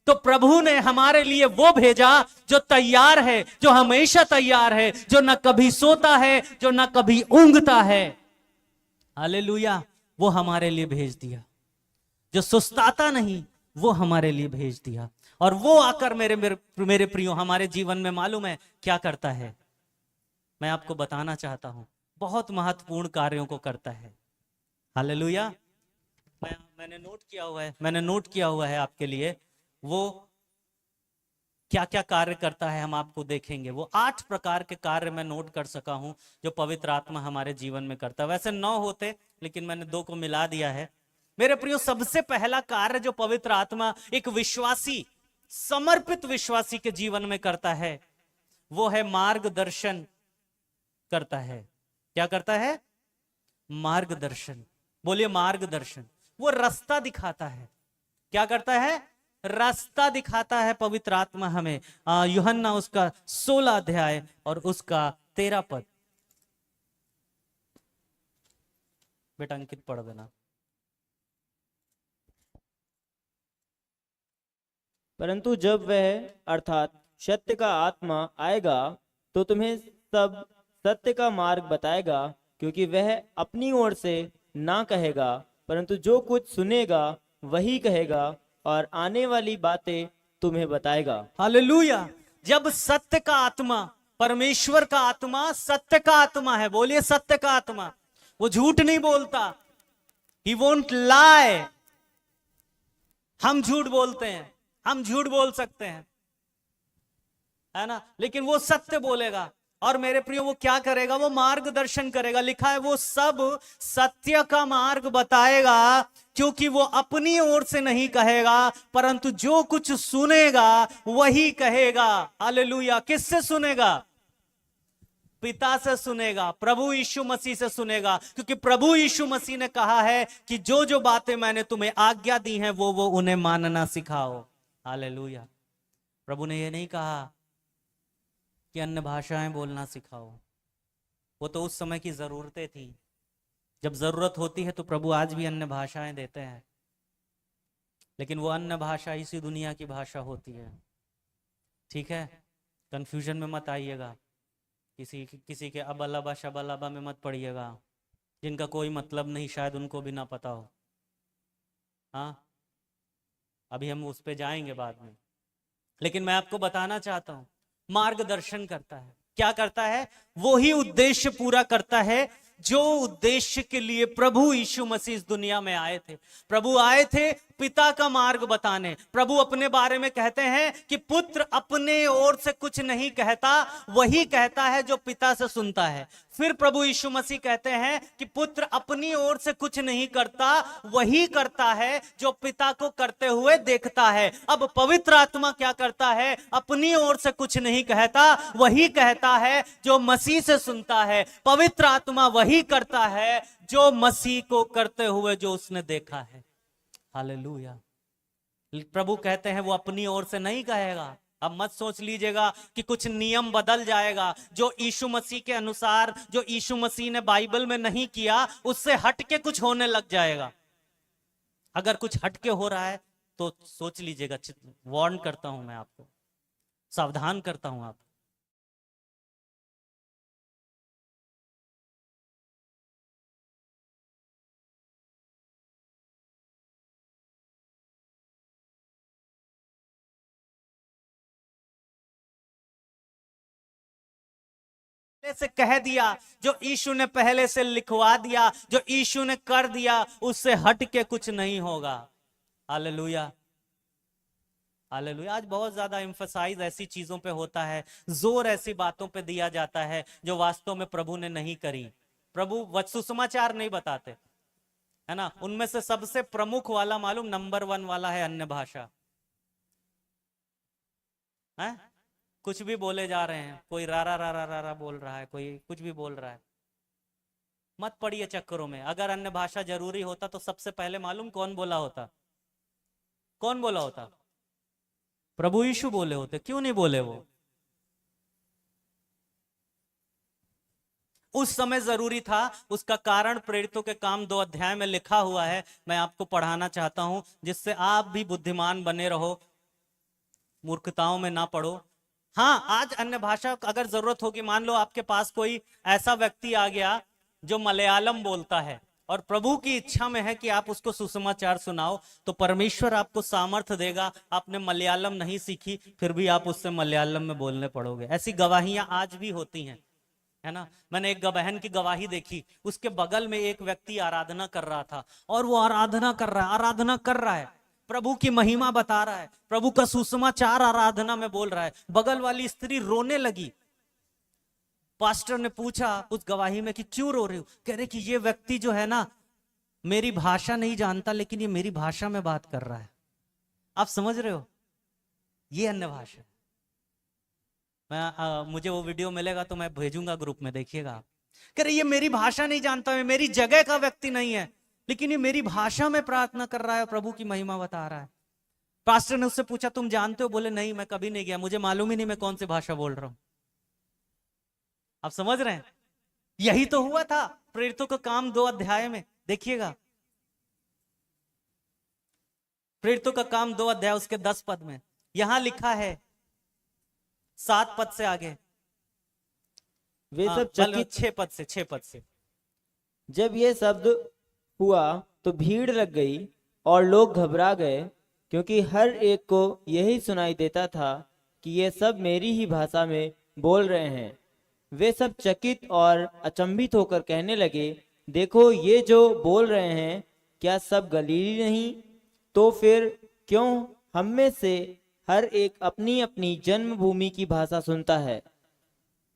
तो प्रभु ने हमारे लिए वो भेजा जो तैयार है, जो हमेशा तैयार है, जो न कभी सोता है, जो न कभी ऊंघता है। हालेलुया। वो हमारे लिए भेज दिया, जो सुस्ताता नहीं, वो हमारे लिए भेज दिया। और वो आकर मेरे प्रियो हमारे जीवन में मालूम है क्या करता है। मैं आपको बताना चाहता हूं, बहुत महत्वपूर्ण कार्यों को करता है। हालेलुया। मैंने नोट किया हुआ है आपके लिए, वो क्या क्या कार्य करता है हम आपको देखेंगे। वो 8 प्रकार के कार्य मैं नोट कर सका हूं जो पवित्र आत्मा हमारे जीवन में करता है। वैसे 9 होते लेकिन मैंने 2 को मिला दिया है। मेरे प्रियो, सबसे पहला कार्य जो पवित्र आत्मा एक विश्वासी, समर्पित विश्वासी के जीवन में करता है, वो है मार्गदर्शन करता है। क्या करता है? मार्गदर्शन। बोलिए मार्गदर्शन। वो रास्ता दिखाता है। क्या करता है? रास्ता दिखाता है पवित्र आत्मा हमें। यूहन्ना उसका 16 अध्याय और उसका 13 पद। बेटा अंकित पढ़ देना। परंतु जब वह अर्थात सत्य का आत्मा आएगा तो तुम्हें सब सत्य का मार्ग बताएगा, क्योंकि वह अपनी ओर से ना कहेगा, परंतु जो कुछ सुनेगा वही कहेगा और आने वाली बातें तुम्हें बताएगा। हालेलुया। जब सत्य का आत्मा, परमेश्वर का आत्मा सत्य का आत्मा है, बोलिए सत्य का आत्मा, वो झूठ नहीं बोलता। He won't lie। हम झूठ बोलते हैं, हम झूठ बोल सकते हैं, है ना, लेकिन वो सत्य बोलेगा। और मेरे प्रियो वो क्या करेगा? वो मार्गदर्शन करेगा। लिखा है वो सब सत्य का मार्ग बताएगा, क्योंकि वो अपनी ओर से नहीं कहेगा, परंतु जो कुछ सुनेगा वही कहेगा। हालेलुया। किससे सुनेगा? पिता से सुनेगा, प्रभु यीशु मसीह से सुनेगा, क्योंकि प्रभु यीशु मसीह ने कहा है कि जो जो बातें मैंने तुम्हें आज्ञा दी हैं वो उन्हें मानना सिखाओ। हालेलुया। प्रभु ने ये नहीं कहा कि अन्य भाषाएं बोलना सिखाओ। वो तो उस समय की जरूरतें थी। जब जरूरत होती है तो प्रभु आज भी अन्य भाषाएं देते हैं, लेकिन वो अन्य भाषा इसी दुनिया की भाषा होती है। ठीक है, कंफ्यूजन में मत आइएगा। किसी के अबलाबा शबलाबा में मत पड़िएगा, जिनका कोई मतलब नहीं, शायद उनको भी ना पता हो। हाँ, अभी हम उस पे जाएंगे बाद में, लेकिन मैं आपको बताना चाहता हूं, मार्गदर्शन करता है। क्या करता है? वो ही उद्देश्य पूरा करता है जो उद्देश्य के लिए प्रभु यीशु मसीह इस दुनिया में आए थे। प्रभु आए थे पिता का मार्ग बताने। प्रभु अपने बारे में कहते हैं कि पुत्र अपने ओर से कुछ नहीं कहता, वही कहता है जो पिता से सुनता है। फिर प्रभु यीशु मसीह कहते हैं कि पुत्र अपनी ओर से कुछ नहीं करता, वही करता है जो पिता को करते हुए देखता है। अब पवित्र आत्मा क्या करता है? अपनी ओर से कुछ नहीं कहता, वही कहता है जो मसीह से सुनता है। पवित्र आत्मा वही करता है जो मसीह को करते हुए जो उसने देखा है। हालेलुया। प्रभु कहते हैं वो अपनी ओर से नहीं कहेगा। अब मत सोच लीजिएगा कि कुछ नियम बदल जाएगा जो यीशु मसीह के अनुसार, जो यीशु मसीह ने बाइबल में नहीं किया, उससे हटके कुछ होने लग जाएगा। अगर कुछ हटके हो रहा है तो सोच लीजिएगा। वार्न करता हूं मैं आपको, सावधान करता हूं आप। से कह दिया, जो यीशु ने पहले से लिखवा दिया, जो यीशु ने कर दिया, उससे हट के कुछ नहीं होगा। Hallelujah, hallelujah. आज बहुत ज्यादा एम्फसाइज ऐसी चीजों पे होता है, जोर ऐसी बातों पे दिया जाता है जो वास्तव में प्रभु ने नहीं करी। प्रभु सुसमाचार नहीं बताते, है ना। उनमें से सबसे प्रमुख वाला मालूम, नंबर 1 वाला है अन्य भाषा। है, कुछ भी बोले जा रहे हैं, कोई रा रा रा रा रा रा बोल रहा है, कोई कुछ भी बोल रहा है। मत पड़िए चक्करों में। अगर अन्य भाषा जरूरी होता तो सबसे पहले मालूम कौन बोला होता? कौन बोला होता? प्रभु यीशु बोले होते। क्यों नहीं बोले वो? उस समय जरूरी था। उसका कारण प्रेरितों के काम 2 अध्याय में लिखा हुआ है। मैं आपको पढ़ाना चाहता हूं जिससे आप भी बुद्धिमान बने रहो, मूर्खताओं में ना पड़ो। हाँ, आज अन्य भाषा अगर जरूरत होगी, मान लो आपके पास कोई ऐसा व्यक्ति आ गया जो मलयालम बोलता है और प्रभु की इच्छा में है कि आप उसको सुसमाचार सुनाओ, तो परमेश्वर आपको सामर्थ्य देगा। आपने मलयालम नहीं सीखी, फिर भी आप उससे मलयालम में बोलने पड़ोगे। ऐसी गवाहियां आज भी होती हैं, है ना। मैंने एक बहन की गवाही देखी। उसके बगल में एक व्यक्ति आराधना कर रहा था और वो आराधना कर रहा है, प्रभु की महिमा बता रहा है, प्रभु का सुसमाचार आराधना में बोल रहा है। बगल वाली स्त्री रोने लगी। पास्टर ने पूछा उस गवाही में कि क्यों रो रही हो? कह रहे कि ये व्यक्ति जो है ना, मेरी भाषा नहीं जानता, लेकिन ये मेरी भाषा में बात कर रहा है। आप समझ रहे हो? ये अन्य भाषा। मुझे वो वीडियो मिलेगा तो मैं भेजूंगा ग्रुप में, देखिएगा। कह रहे ये मेरी भाषा नहीं जानता है, मेरी जगह का व्यक्ति नहीं है, लेकिन ये मेरी भाषा में प्रार्थना कर रहा है, प्रभु की महिमा बता रहा है। पास्टर ने उससे पूछा तुम जानते हो? बोले नहीं, मैं कभी नहीं गया, मुझे मालूम ही नहीं मैं कौन सी भाषा बोल रहा हूं। आप समझ रहे हैं? यही तो हुआ था प्रेरितों का काम 2 अध्याय में, देखिएगा। प्रेरितों का काम 2 अध्याय उसके 10 पद में यहां लिखा है, 7 पद से आगे। वे सब चकित 6 पद से। जब ये शब्द हुआ तो भीड़ लग गई और लोग घबरा गए, क्योंकि हर एक को यही सुनाई देता था कि ये सब मेरी ही भाषा में बोल रहे हैं। वे सब चकित और अचंभित होकर कहने लगे, देखो ये जो बोल रहे हैं, क्या सब गलीली नहीं? तो फिर क्यों हम में से हर एक अपनी अपनी जन्मभूमि की भाषा सुनता है?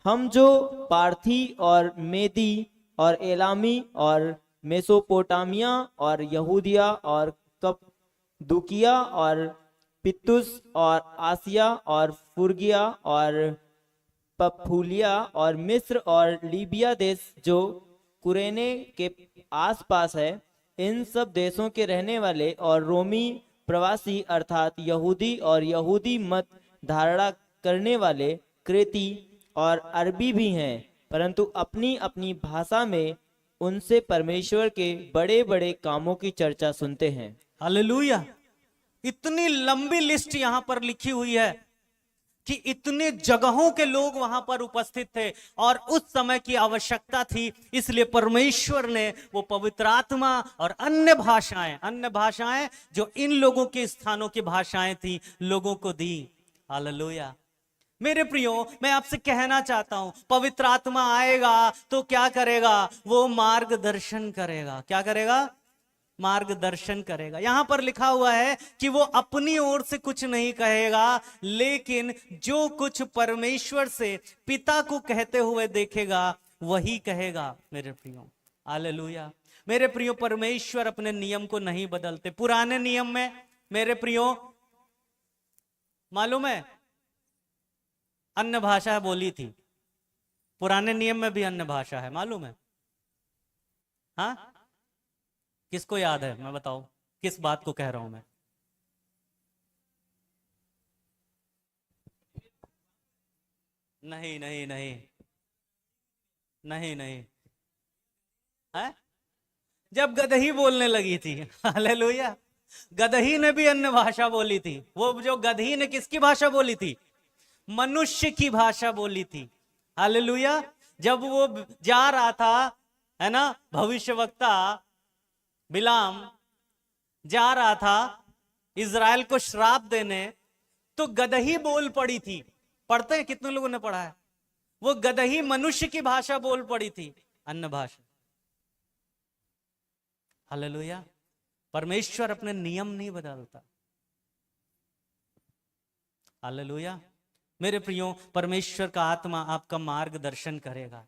हम जो पार्थी और मेदी और एलामी और मेसोपोटामिया और यहूदिया और कप्पदूकिया और पितुस और आसिया और फुर्गिया और पफूलिया और मिस्र और लीबिया देश जो कुरेने के आसपास है, इन सब देशों के रहने वाले और रोमी प्रवासी अर्थात यहूदी और यहूदी मत धारणा करने वाले क्रेती और अरबी भी हैं, परंतु अपनी अपनी भाषा में उनसे परमेश्वर के बड़े बड़े कामों की चर्चा सुनते हैं। हालेलुया। इतनी लंबी लिस्ट यहां पर लिखी हुई है कि इतने जगहों के लोग वहां पर उपस्थित थे और उस समय की आवश्यकता थी, इसलिए परमेश्वर ने वो पवित्र आत्मा और अन्य भाषाएं जो इन लोगों के स्थानों की भाषाएं थी, लोगों को दी। हालेलुया। मेरे प्रियो, मैं आपसे कहना चाहता हूं, पवित्र आत्मा आएगा तो क्या करेगा? वो मार्गदर्शन करेगा। क्या करेगा? मार्गदर्शन करेगा। यहां पर लिखा हुआ है कि वो अपनी ओर से कुछ नहीं कहेगा, लेकिन जो कुछ परमेश्वर से पिता को कहते हुए देखेगा वही कहेगा। मेरे प्रियो, हालेलुया। मेरे प्रियो, परमेश्वर अपने नियम को नहीं बदलते। पुराने नियम में मेरे प्रियो मालूम है अन्य भाषा बोली थी। पुराने नियम में भी अन्य भाषा है, मालूम है? हाँ, किसको याद है? मैं बताओ किस बात को कह रहा हूं मैं। नहीं नहीं नहीं नहीं नहीं है? जब गदही बोलने लगी थी, हालेलुया, गदही ने भी अन्य भाषा बोली थी। वो जो गदही ने किसकी भाषा बोली थी? मनुष्य की भाषा बोली थी। हालेलुया। जब वो जा रहा था, है ना, भविष्यवक्ता बिलाम जा रहा था इज़राइल को श्राप देने, तो गदही बोल पड़ी थी। पढ़ते हैं? कितने लोगों ने पढ़ा है? वो गदही मनुष्य की भाषा बोल पड़ी थी, अन्य भाषा। हालेलुया। परमेश्वर अपने नियम नहीं बदलता। हालेलुया। मेरे प्रियो, परमेश्वर का आत्मा आपका मार्गदर्शन करेगा,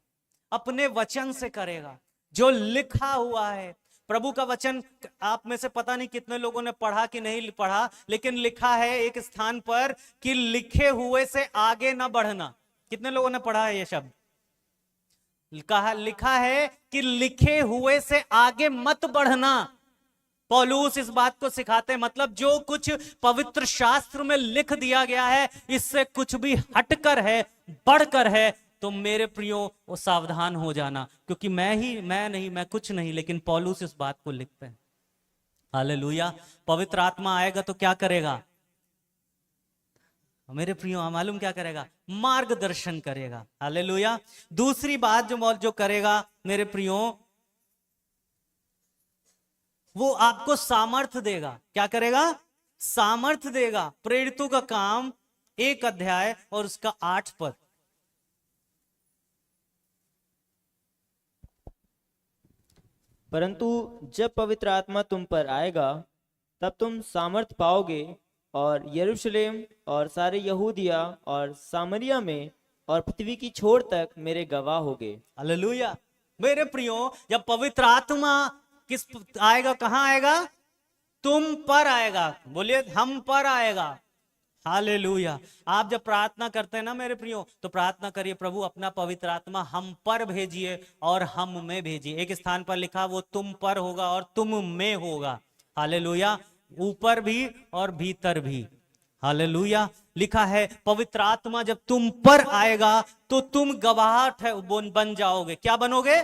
अपने वचन से करेगा। जो लिखा हुआ है, प्रभु का वचन आप में से पता नहीं कितने लोगों ने पढ़ा कि नहीं पढ़ा, लेकिन लिखा है एक स्थान पर कि लिखे हुए से आगे ना बढ़ना। कितने लोगों ने पढ़ा है ये शब्द? लिखा है कि लिखे हुए से आगे मत बढ़ना। पौलुस इस बात को सिखाते हैं, मतलब जो कुछ पवित्र शास्त्र में लिख दिया गया है इससे कुछ भी हटकर है, बढ़कर है, तो मेरे प्रियो वो सावधान हो जाना, क्योंकि मैं कुछ नहीं, लेकिन पौलुस इस बात को लिखते हैं। हालेलुया। पवित्र आत्मा आएगा तो क्या करेगा मेरे प्रियो? मालूम क्या करेगा? मार्गदर्शन करेगा। हालेलुया। दूसरी बात जो करेगा मेरे प्रियो, वो आपको सामर्थ देगा। क्या करेगा? सामर्थ देगा। प्रेरितों का काम 1 अध्याय और उसका 8 पद। परंतु जब पवित्र आत्मा तुम पर आएगा तब तुम सामर्थ पाओगे और यरूशलेम और सारे यहूदिया और सामरिया में और पृथ्वी की छोर तक मेरे गवाह होगे। हालेलुया। मेरे प्रियो, जब पवित्र आत्मा किस आएगा, कहां आएगा? तुम पर आएगा। बोलिए, हम पर आएगा। हालेलुया। आप जब प्रार्थना करते हैं ना मेरे प्रियो, तो प्रार्थना करिए, प्रभु अपना पवित्र आत्मा हम पर भेजिए और हम में भेजिए। एक स्थान पर लिखा वो तुम पर होगा और तुम में होगा। हालेलुया। ऊपर भी और भीतर भी। हालेलुया। लिखा है पवित्र आत्मा जब तुम पर आएगा तो तुम गवाह बन जाओगे। क्या बनोगे?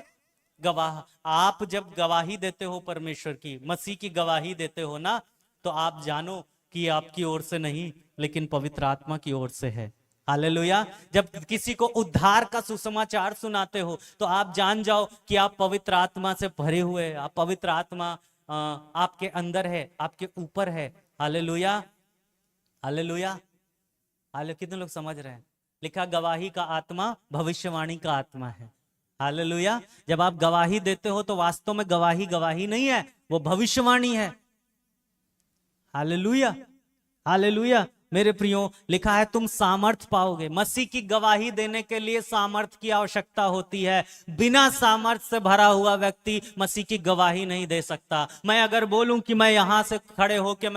गवाह। आप जब गवाही देते हो परमेश्वर की, मसीह की गवाही देते हो ना, तो आप जानो कि आपकी ओर से नहीं, लेकिन पवित्र आत्मा की ओर से है। हालेलुया। जब किसी को उद्धार का सुसमाचार सुनाते हो तो आप जान जाओ कि आप पवित्र आत्मा से भरे हुए, आप पवित्र आत्मा आपके अंदर है, आपके ऊपर है। हालेलुया। हालेलुया। हाले कितने लोग समझ रहे हैं? लिखा गवाही का आत्मा भविष्यवाणी का आत्मा है। हालेलुया। जब आप गवाही देते हो तो वास्तव में गवाही नहीं है, वो भविष्यवाणी है। हालेलुया। हालेलुया। मेरे प्रियो, लिखा है तुम सामर्थ पाओगे। मसीह की गवाही देने के लिए सामर्थ की आवश्यकता होती है। बिना सामर्थ से भरा हुआ व्यक्ति मसीह की गवाही नहीं दे सकता। मैं अगर बोलूं कि मैं यहां से खड़े होकर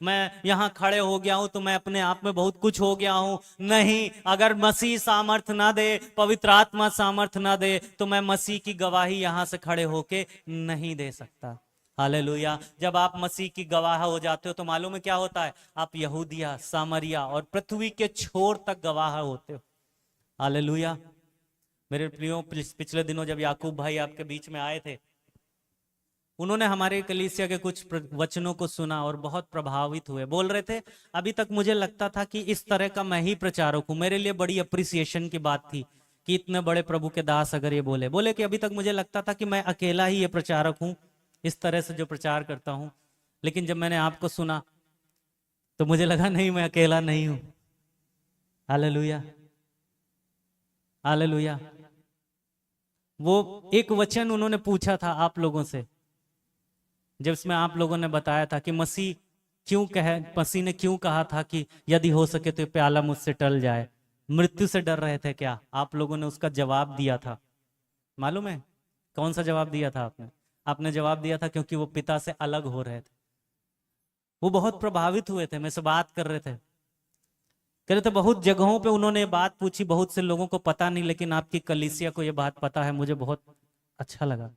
मैं यहां खड़े हो गया हूं तो मैं अपने आप में बहुत कुछ हो गया हूं, नहीं। अगर मसीह सामर्थ ना दे, पवित्र आत्मा सामर्थ ना दे, तो मैं मसीह की गवाही यहां से खड़े होके नहीं दे सकता। हालेलुया। जब आप मसीह की गवाह हो जाते हो तो मालूम है क्या होता है? आप यहूदिया, सामरिया और पृथ्वी के छोर तक गवाह होते हो। हालेलुया। मेरे प्रियो, पिछले दिनों जब याकूब भाई आपके बीच में आए थे, उन्होंने हमारे कलीसिया के कुछ वचनों को सुना और बहुत प्रभावित हुए। बोल रहे थे, अभी तक मुझे लगता था कि इस तरह का मैं ही प्रचारक हूं। मेरे लिए बड़ी अप्रिसिएशन की बात थी कि इतने बड़े प्रभु के दास अगर ये बोले कि अभी तक मुझे लगता था कि मैं अकेला ही ये प्रचारक हूं, इस तरह से जो प्रचार करता हूं। लेकिन जब मैंने आपको सुना तो मुझे लगा नहीं, मैं अकेला नहीं हूं। हालेलुया। हालेलुया। वो एक वचन उन्होंने पूछा था आप लोगों से, जब इसमें आप लोगों ने बताया था कि मसीह ने क्यों कहा था कि यदि हो सके तो प्याला मुझसे टल जाए। मृत्यु से डर रहे थे क्या? आप लोगों ने उसका जवाब दिया था। मालूम है कौन सा जवाब दिया था आपने? आपने जवाब दिया था क्योंकि वो पिता से अलग हो रहे थे। वो बहुत प्रभावित हुए थे, मेरे से बात कर रहे थे, कह रहे थे बहुत जगहों पे उन्होंने बात पूछी, बहुत से लोगों को पता नहीं, लेकिन आपकी कलीसिया को ये बात पता है। मुझे बहुत अच्छा लगा।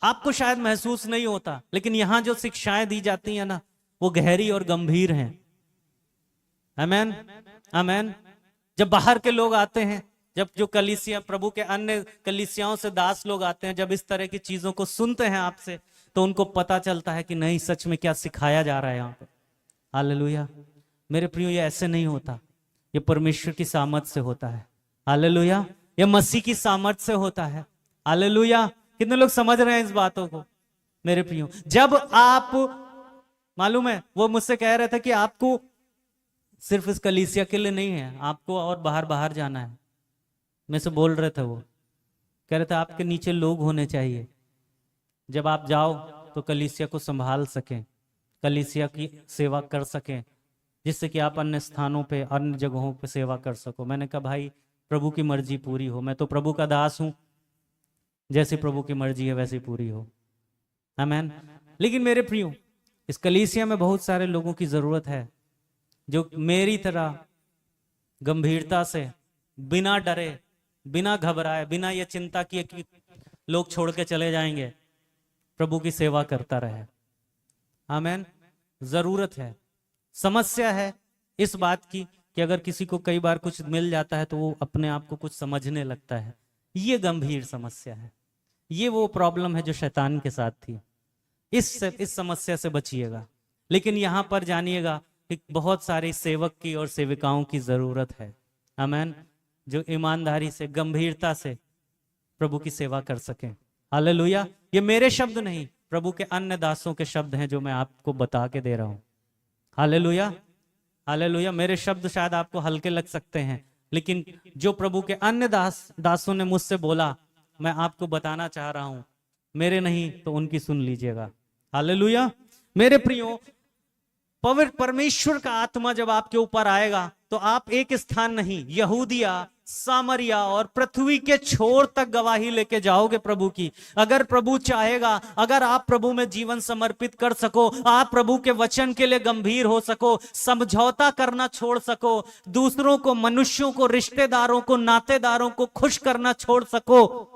आपको शायद महसूस नहीं होता, लेकिन यहां जो शिक्षाएं दी जाती है ना, वो गहरी और गंभीर हैं। आमेन। आमेन। जब बाहर के लोग आते हैं, जब जो कलीसिया, प्रभु के अन्य कलीसियाओं से दास लोग आते हैं, जब इस तरह की चीजों को सुनते हैं आपसे, तो उनको पता चलता है कि नहीं, सच में क्या सिखाया जा रहा है यहाँ पर। हालेलुया। मेरे प्रियो, ये ऐसे नहीं होता, ये परमेश्वर की सामर्थ से होता है। हालेलुया। ये मसीह की सामर्थ से होता है। हालेलुया। कितने लोग समझ रहे हैं इस बातों को? मेरे प्रियो, जब आप, मालूम है वो मुझसे कह रहे थे कि आपको सिर्फ इस कलीसिया के लिए नहीं है, आपको और बाहर बाहर जाना है। मैं से बोल रहे थे, वो कह रहे थे आपके नीचे लोग होने चाहिए, जब आप जाओ तो कलीसिया को संभाल सकें, कलीसिया की सेवा कर सकें, जिससे कि आप अन्य स्थानों पे, अन्य जगहों पे सेवा कर सको। मैंने कहा भाई, प्रभु की मर्जी पूरी हो। मैं तो प्रभु का दास हूं, जैसी प्रभु की मर्जी है वैसी पूरी हो। आमीन। लेकिन मेरे प्रियो, इस कलीसिया में बहुत सारे लोगों की जरूरत है जो मेरी तरह गंभीरता से, बिना डरे, बिना घबराए, बिना ये चिंता किए कि लोग छोड़ के चले जाएंगे, प्रभु की सेवा करता रहे। आमीन। जरूरत है, समस्या है इस बात की कि अगर किसी को कई बार कुछ मिल जाता है तो वो अपने आप को कुछ समझने लगता है। ये गंभीर समस्या है, ये वो प्रॉब्लम है जो शैतान के साथ थी। इस समस्या से बचिएगा। लेकिन यहां पर जानिएगा कि बहुत सारे सेवक की और सेविकाओं की जरूरत है। आमीन। जो ईमानदारी से, गंभीरता से प्रभु की सेवा कर सकें। हालेलुया। ये मेरे शब्द नहीं, प्रभु के अन्य दासों के शब्द हैं जो मैं आपको बता के दे रहा हूं। Hallelujah, hallelujah. मेरे शब्द शायद आपको हल्के लग सकते हैं, लेकिन जो प्रभु के अन्य दासों ने मुझसे बोला, मैं आपको बताना चाह रहा हूं। मेरे नहीं तो उनकी सुन लीजिएगा। हालेलुया। मेरे प्रियो, पवित्र परमेश्वर का आत्मा जब आपके ऊपर आएगा तो आप एक स्थान नहीं, यहूदिया, सामरिया और पृथ्वी के छोर तक गवाही लेके जाओगे प्रभु की। अगर प्रभु चाहेगा, अगर आप प्रभु में जीवन समर्पित कर सको, आप प्रभु के वचन के लिए गंभीर हो सको, समझौता करना छोड़ सको, दूसरों को, मनुष्यों को, रिश्तेदारों को, नातेदारों को खुश करना छोड़ सको,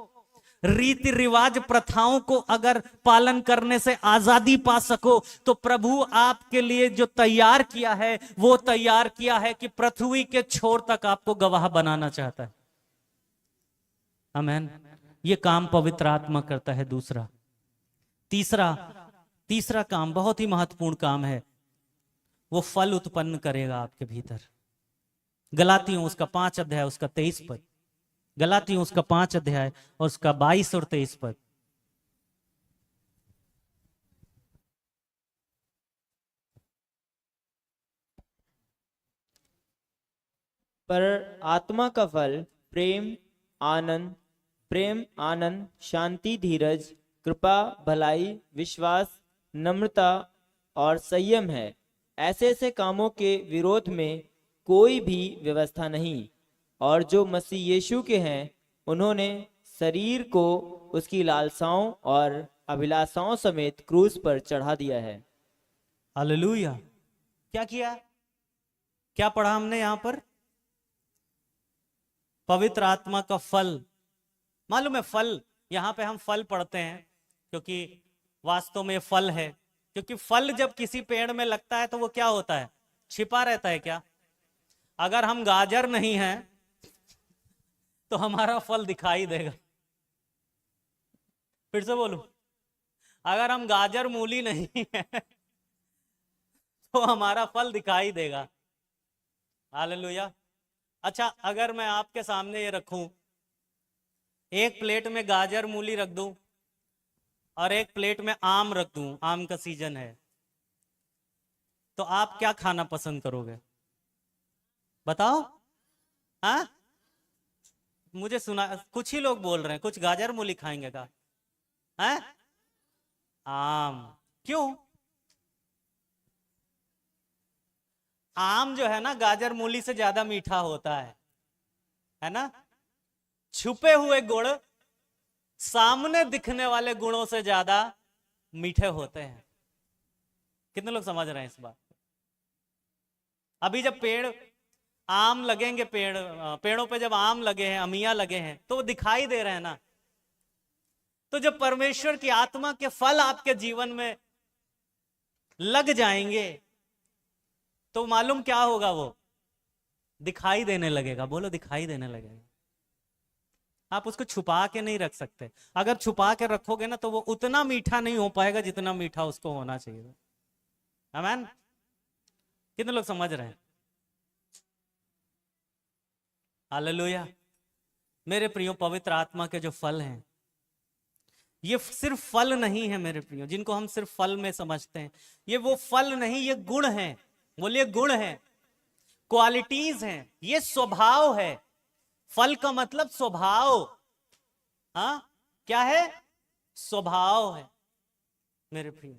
रीति रिवाज, प्रथाओं को अगर पालन करने से आजादी पा सको, तो प्रभु आपके लिए जो तैयार किया है वो तैयार किया है कि पृथ्वी के छोर तक आपको गवाह बनाना चाहता है। आमीन। ये काम पवित्र आत्मा करता है। दूसरा, तीसरा काम बहुत ही महत्वपूर्ण काम है, वो फल उत्पन्न करेगा आपके भीतर। गलातियों उसका 5 अध्याय उसका 23 पद, गलातियों उसका 5 अध्याय और उसका 22 और 23 पद। पर आत्मा का फल प्रेम, आनंद, शांति, धीरज, कृपा, भलाई, विश्वास, नम्रता और संयम है। ऐसे ऐसे कामों के विरोध में कोई भी व्यवस्था नहीं। और जो मसीह यीशु के हैं, उन्होंने शरीर को उसकी लालसाओं और अभिलाषाओं समेत क्रूस पर चढ़ा दिया है। हालेलुया। क्या किया, क्या पढ़ा हमने यहां पर? पवित्र आत्मा का फल। मालूम है, फल, यहां पे हम फल पढ़ते हैं क्योंकि वास्तव में फल है। क्योंकि फल जब किसी पेड़ में लगता है तो वो क्या होता है? छिपा रहता है क्या? अगर हम गाजर नहीं हैं तो हमारा फल दिखाई देगा। फिर से बोलूं, अगर हम गाजर मूली नहीं है तो हमारा फल दिखाई देगा। हालेलुया। अच्छा, अगर मैं आपके सामने ये रखूं, एक प्लेट में गाजर मूली रख दूं और एक प्लेट में आम रख दूं, आम का सीजन है, तो आप क्या खाना पसंद करोगे? बताओ। हाँ, मुझे सुना कुछ ही लोग बोल रहे हैं, कुछ गाजर मूली खाएंगे का है? आम। क्यों? आम जो है ना, गाजर मूली से ज्यादा मीठा होता है ना? छुपे हुए गुण सामने दिखने वाले गुणों से ज्यादा मीठे होते हैं। कितने लोग समझ रहे हैं इस बात? अभी जब आम लगेंगे, पेड़ों पे जब आम लगे हैं, अमिया लगे हैं, तो वो दिखाई दे रहे हैं ना। तो जब परमेश्वर की आत्मा के फल आपके जीवन में लग जाएंगे तो मालूम क्या होगा? वो दिखाई देने लगेगा। बोलो, दिखाई देने लगेगा। आप उसको छुपा के नहीं रख सकते। अगर छुपा के रखोगे ना तो वो उतना मीठा नहीं हो पाएगा जितना मीठा उसको होना चाहिए। आमीन। कितने लोग समझ रहे हैं? हालेलुया। मेरे प्रियो, पवित्र आत्मा के जो फल हैं, ये सिर्फ फल नहीं है मेरे प्रियो, जिनको हम सिर्फ फल में समझते हैं। ये वो फल नहीं, ये गुण हैं। बोलिए, गुण हैं, क्वालिटीज हैं, ये स्वभाव है। फल का मतलब स्वभाव। हाँ, क्या है? स्वभाव है मेरे प्रियो।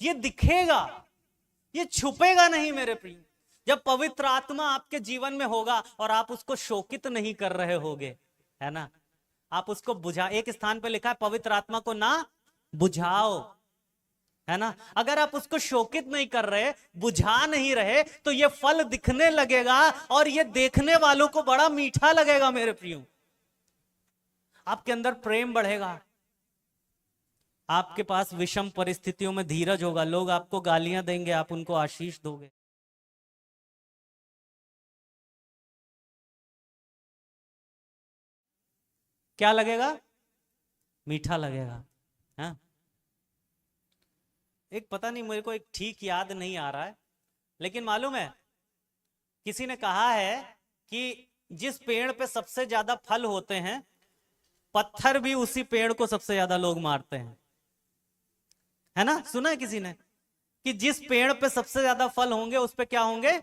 ये दिखेगा, ये छुपेगा नहीं मेरे प्रियो। जब पवित्र आत्मा आपके जीवन में होगा और आप उसको शोकित नहीं कर रहे होगे, है ना, आप उसको बुझा, एक स्थान पे लिखा है पवित्र आत्मा को ना बुझाओ, है ना। अगर आप उसको शोकित नहीं कर रहे, बुझा नहीं रहे, तो ये फल दिखने लगेगा और ये देखने वालों को बड़ा मीठा लगेगा मेरे प्रियो। आपके अंदर प्रेम बढ़ेगा, आपके पास विषम परिस्थितियों में धीरज होगा, लोग आपको गालियां देंगे, आप उनको आशीष दोगे। क्या लगेगा? मीठा लगेगा। हाँ, एक पता नहीं, मेरे को एक ठीक याद नहीं आ रहा है, लेकिन मालूम है किसी ने कहा है कि जिस पेड़ पे सबसे ज्यादा फल होते हैं, पत्थर भी उसी पेड़ को सबसे ज्यादा लोग मारते हैं, है ना। सुना है किसी ने कि जिस पेड़ पे सबसे ज्यादा फल होंगे उस पे क्या होंगे?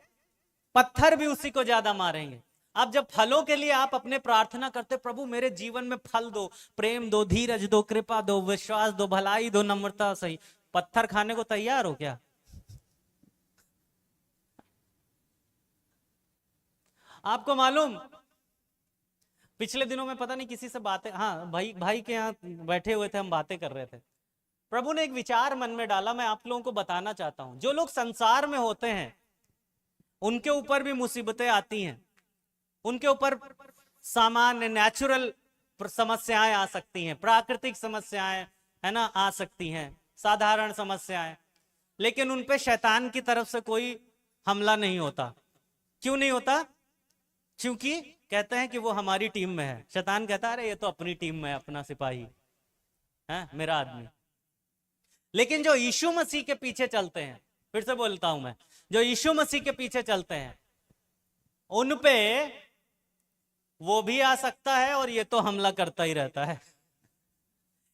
पत्थर भी उसी को ज्यादा मारेंगे। अब जब फलों के लिए आप अपने प्रार्थना करते, प्रभु मेरे जीवन में फल दो, प्रेम दो, धीरज दो, कृपा दो, विश्वास दो, भलाई दो, नम्रता, सही, पत्थर खाने को तैयार हो क्या? आपको मालूम, पिछले दिनों में पता नहीं किसी से बातें, हाँ भाई भाई के यहाँ बैठे हुए थे, हम बातें कर रहे थे। प्रभु ने एक विचार मन में डाला, मैं आप लोगों को बताना चाहता हूं। जो लोग संसार में होते हैं उनके ऊपर भी मुसीबतें आती हैं, उनके ऊपर सामान्य नेचुरल समस्याएं आ सकती हैं, प्राकृतिक समस्याएं, है ना, आ सकती हैं, साधारण समस्याएं, लेकिन उन पे शैतान की तरफ से कोई हमला नहीं होता। क्यों नहीं होता? क्योंकि कहते हैं कि वो हमारी टीम में है। शैतान कहता है अरे ये तो अपनी टीम में है, अपना सिपाही है, मेरा आदमी। लेकिन जो यीशु मसीह के पीछे चलते हैं, फिर से बोलता हूं मैं, जो यीशु मसीह के पीछे चलते हैं उन पे वो भी आ सकता है और ये तो हमला करता ही रहता है।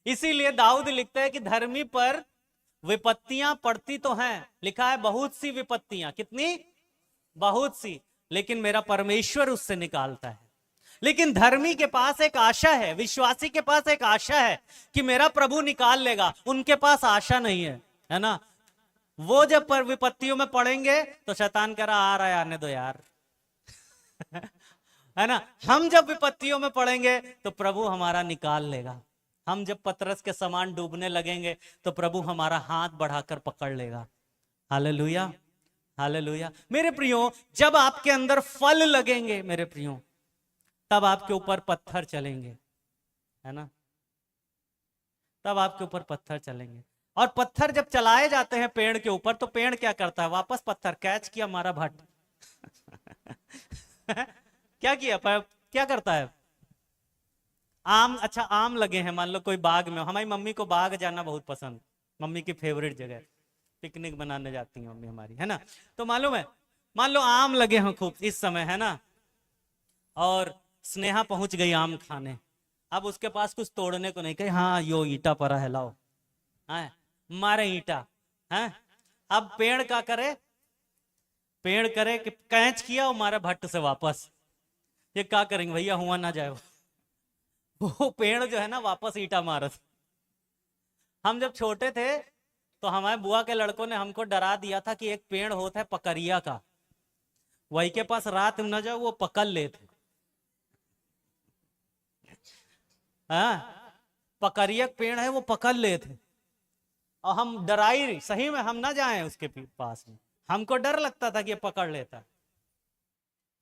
इसीलिए दाऊद लिखता है कि धर्मी पर विपत्तियां पड़ती तो हैं, लिखा है बहुत सी विपत्तियां, कितनी? बहुत सी, लेकिन मेरा परमेश्वर उससे निकालता है। लेकिन धर्मी के पास एक आशा है, विश्वासी के पास एक आशा है कि मेरा प्रभु निकाल लेगा। उनके पास आशा नहीं है ना। वो जब पर विपत्तियों में पड़ेंगे तो शैतान कह रहा आ रहा है, आने दो यार है ना। हम जब विपत्तियों में पड़ेंगे तो प्रभु हमारा निकाल लेगा। हम जब पतरस के समान डूबने लगेंगे तो प्रभु हमारा हाथ बढ़ाकर पकड़ लेगा। Hallelujah, hallelujah. मेरे प्रियो, जब आपके अंदर फल लगेंगे मेरे प्रियो, तब आपके ऊपर पत्थर चलेंगे, है ना, तब आपके ऊपर पत्थर चलेंगे। और पत्थर जब चलाए जाते हैं पेड़ के ऊपर, तो पेड़ क्या करता है? वापस पत्थर कैच किया, मारा भट क्या किया पर, क्या करता है? आम, अच्छा आम लगे हैं, मान लो कोई बाग में, हमारी मम्मी को बाग जाना बहुत पसंद, मम्मी की फेवरेट जगह, पिकनिक बनाने जाती है मम्मी हमारी, है ना। तो मालूम है, मान लो आम लगे हैं खूब इस समय, है ना, और स्नेहा पहुंच गई आम खाने। अब उसके पास कुछ तोड़ने को नहीं, कहे हाँ यो ईटा पड़ा है लाओ, है मारे ईटा, है। अब पेड़ क्या करे? पेड़ करे कि कैच किया और मारे भट्ट से वापस। ये क्या करेंगे भैया, हुआ ना जाए वो पेड़ जो है ना वापस ईटा मारत। हम जब छोटे थे तो हमारे बुआ के लड़कों ने हमको डरा दिया था कि एक पेड़ होता है पकरिया का, वही के पास रात में न जाओ, वो पकड़ लेते। हाँ, पकरिया पेड़ है, वो पकड़ लेते। और हम डराई, सही में हम ना जाएं उसके पास में, हमको डर लगता था कि ये पकड़ लेता,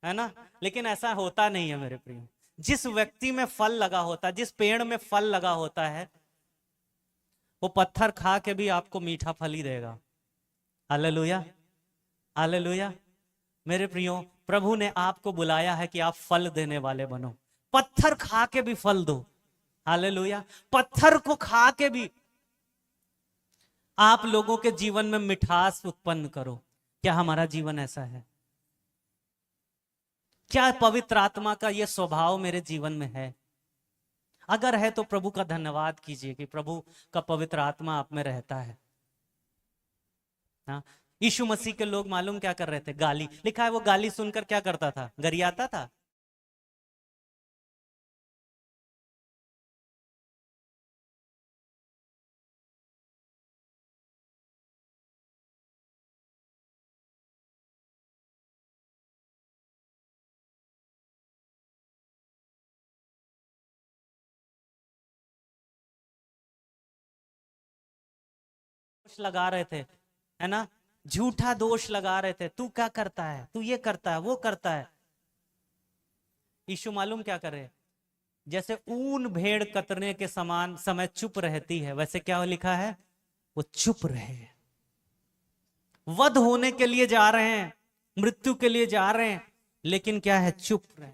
है ना। लेकिन ऐसा होता नहीं है मेरे प्रिय। जिस व्यक्ति में फल लगा होता है, जिस पेड़ में फल लगा होता है, वो पत्थर खा के भी आपको मीठा फल ही देगा। Hallelujah, hallelujah. मेरे प्रियो, प्रभु ने आपको बुलाया है कि आप फल देने वाले बनो। पत्थर खा के भी फल दो। हालेलुया। पत्थर को खा के भी आप लोगों के जीवन में मिठास उत्पन्न करो। क्या हमारा जीवन ऐसा है? क्या पवित्र आत्मा का यह स्वभाव मेरे जीवन में है? अगर है तो प्रभु का धन्यवाद कीजिए कि प्रभु का पवित्र आत्मा आप में रहता है। हाँ, यीशु मसीह के लोग मालूम क्या कर रहे थे? गाली, लिखा है वो गाली सुनकर क्या करता था? गरियाता था। दोष लगा रहे थे, है ना, झूठा दोष लगा रहे थे, तू क्या करता है, तू ये करता है, वो करता है। यीशु मालूम क्या करे, जैसे ऊन भेड़ कतरने के समान समय चुप रहती है, वैसे क्या लिखा है, वो चुप रहे। वध होने के लिए जा रहे हैं, मृत्यु के लिए जा रहे हैं, लेकिन क्या है, चुप रहे।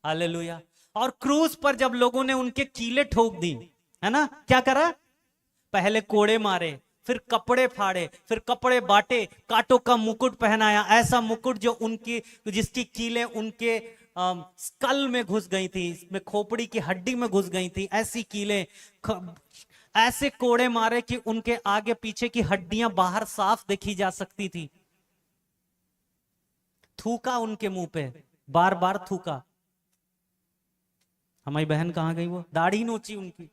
हालेलुया। और क्रूस पर जब लोगों ने उनके कीले ठोक दी, है ना, क्या करा, पहले कोड़े मारे, फिर कपड़े फाड़े, फिर कपड़े बांटे, कांटों का मुकुट पहनाया, ऐसा मुकुट जो उनकी, जिसकी कीलें उनके स्कल में घुस गई थी, इसमें खोपड़ी की हड्डी में घुस गई थी, ऐसी कीलें, ऐसे कोड़े मारे कि उनके आगे पीछे की हड्डियां बाहर साफ देखी जा सकती थी। थूका उनके मुंह पे, बार बार थूका। हमारी बहन कहां गई, वो दाढ़ी नोची उनकी,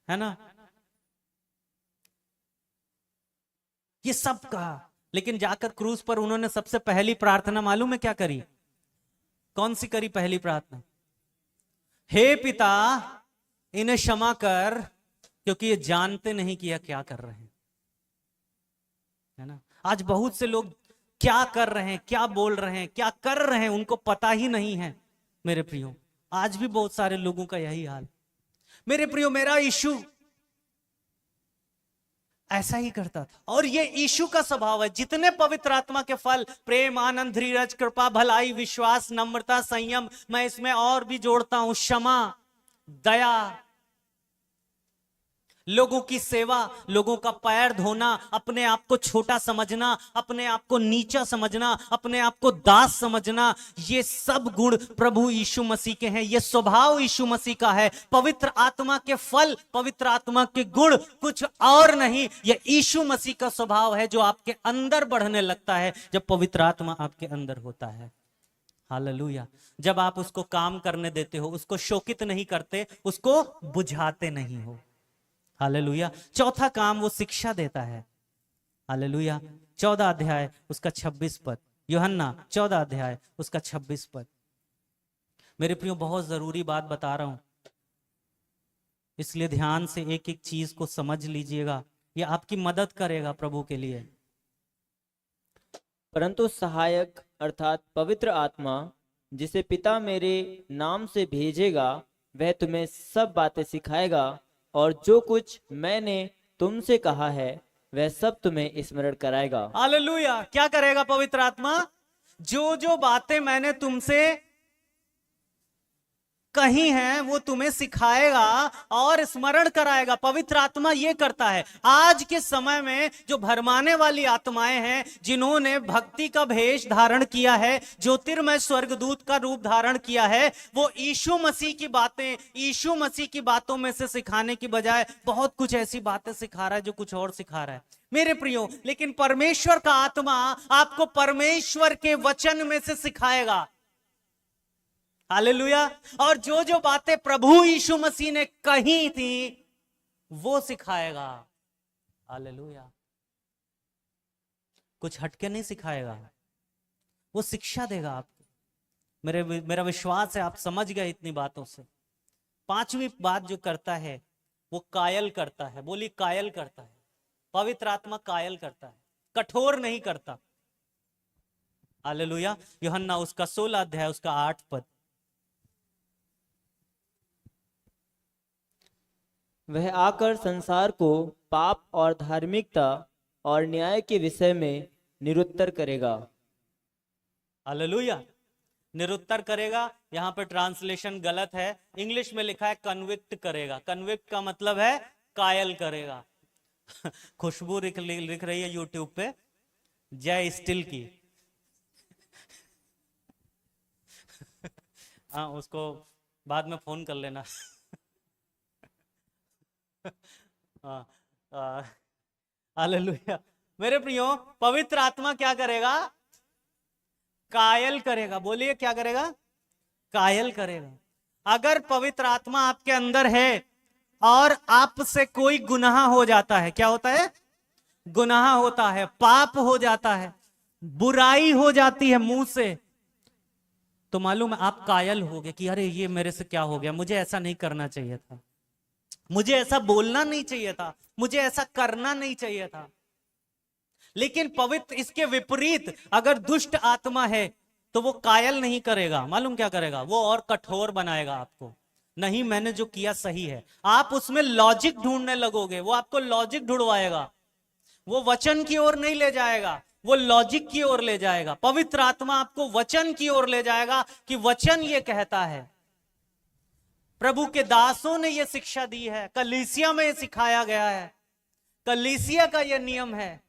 है ना, ये सब कहा। लेकिन जाकर क्रूस पर उन्होंने सबसे पहली प्रार्थना मालूम है क्या करी, कौन सी करी पहली प्रार्थना, हे पिता इन्हें क्षमा कर, क्योंकि ये जानते नहीं कि यह क्या कर रहे हैं, है ना। आज बहुत से लोग क्या कर रहे हैं, क्या बोल रहे हैं, क्या कर रहे हैं, उनको पता ही नहीं है। मेरे प्रियो, आज भी बहुत सारे लोगों का यही हाल। मेरे प्रियो, मेरा यीशु ऐसा ही करता था, और ये यीशु का स्वभाव है। जितने पवित्र आत्मा के फल, प्रेम, आनंद, धीरज, कृपा, भलाई, विश्वास, नम्रता, संयम, मैं इसमें और भी जोड़ता हूं, क्षमा, दया, लोगों की सेवा, लोगों का पैर धोना, अपने आप को छोटा समझना, अपने आप को नीचा समझना, अपने आप को दास समझना, ये सब गुण प्रभु यीशु मसीह के हैं, ये स्वभाव यीशु मसीह का है। पवित्र आत्मा के फल, पवित्र आत्मा के गुण कुछ और नहीं, ये यीशु मसीह का स्वभाव है, जो आपके अंदर बढ़ने लगता है जब पवित्र आत्मा आपके अंदर होता है। हालेलुया। जब आप उसको काम करने देते हो, उसको शोकित नहीं करते, उसको बुझाते नहीं हो। हालेलुया। चौथा काम, वो शिक्षा देता है। हालेलुया। 14 अध्याय उसका 26 पद, यूहन्ना 14 अध्याय उसका 26 पद। मेरे प्रियो, बहुत जरूरी बात बता रहा हूं, इसलिए ध्यान से एक एक चीज को समझ लीजिएगा, ये आपकी मदद करेगा प्रभु के लिए। परंतु सहायक अर्थात पवित्र आत्मा, जिसे पिता मेरे नाम से भेजेगा, वह तुम्हें सब बातें सिखाएगा, और जो कुछ मैंने तुमसे कहा है वह सब तुम्हें स्मरण कराएगा। हालेलुया। क्या करेगा पवित्र आत्मा, जो जो बातें मैंने तुमसे कही हैं वो तुम्हें सिखाएगा और स्मरण कराएगा। पवित्र आत्मा ये करता है। आज के समय में जो भरमाने वाली आत्माएं हैं, जिन्होंने भक्ति का भेष धारण किया है, ज्योतिर्मय स्वर्गदूत का रूप धारण किया है, वो यीशु मसीह की बातें, यीशु मसीह की बातों में से सिखाने की बजाय बहुत कुछ ऐसी बातें सिखा रहा है जो कुछ और सिखा रहा है। मेरे प्रियो, लेकिन परमेश्वर का आत्मा आपको परमेश्वर के वचन में से सिखाएगा। हालेलुया। और जो जो बातें प्रभु यीशु मसीह ने कही थी वो सिखाएगा। हालेलुया। कुछ हटके नहीं सिखाएगा, वो शिक्षा देगा आपको। मेरा विश्वास है आप समझ गए इतनी बातों से। पांचवी बात जो करता है वो कायल करता है। बोली, कायल करता है। पवित्र आत्मा कायल करता है, कठोर नहीं करता। हालेलुया। यूहन्ना उसका 16 अध्याय उसका 8 पद। वह आकर संसार को पाप और धार्मिकता और न्याय के विषय में निरुत्तर करेगा। हालेलुया। निरुत्तर करेगा, यहां पर ट्रांसलेशन गलत है। इंग्लिश में लिखा है कन्विक्ट करेगा। कन्विक्ट का मतलब है कायल करेगा। खुशबू लिख रही है यूट्यूब पे, जय स्टील की। हाँ, उसको बाद में फोन कर लेना। हालेलुया। मेरे प्रियो, पवित्र आत्मा क्या करेगा, कायल करेगा। बोलिए, क्या करेगा, कायल करेगा। अगर पवित्र आत्मा आपके अंदर है और आपसे कोई गुनाह हो जाता है, क्या होता है, गुनाह होता है, पाप हो जाता है, बुराई हो जाती है मुंह से, तो मालूम है आप कायल हो गए कि अरे ये मेरे से क्या हो गया, मुझे ऐसा नहीं करना चाहिए था। मुझे ऐसा बोलना नहीं चाहिए था, मुझे ऐसा करना नहीं चाहिए था। लेकिन पवित्र इसके विपरीत, अगर दुष्ट आत्मा है तो वो कायल नहीं करेगा, मालूम क्या करेगा? वो और कठोर बनाएगा आपको। नहीं, मैंने जो किया सही है, आप उसमें लॉजिक ढूंढने लगोगे, वो आपको लॉजिक ढूंढवाएगा। वो वचन की ओर नहीं ले जाएगा, वो लॉजिक की ओर ले जाएगा। पवित्र आत्मा आपको वचन की ओर ले जाएगा कि वचन ये कहता है। प्रभु के दासों ने ये शिक्षा दी है, कलीसिया में ये सिखाया गया है, कलीसिया का ये नियम है।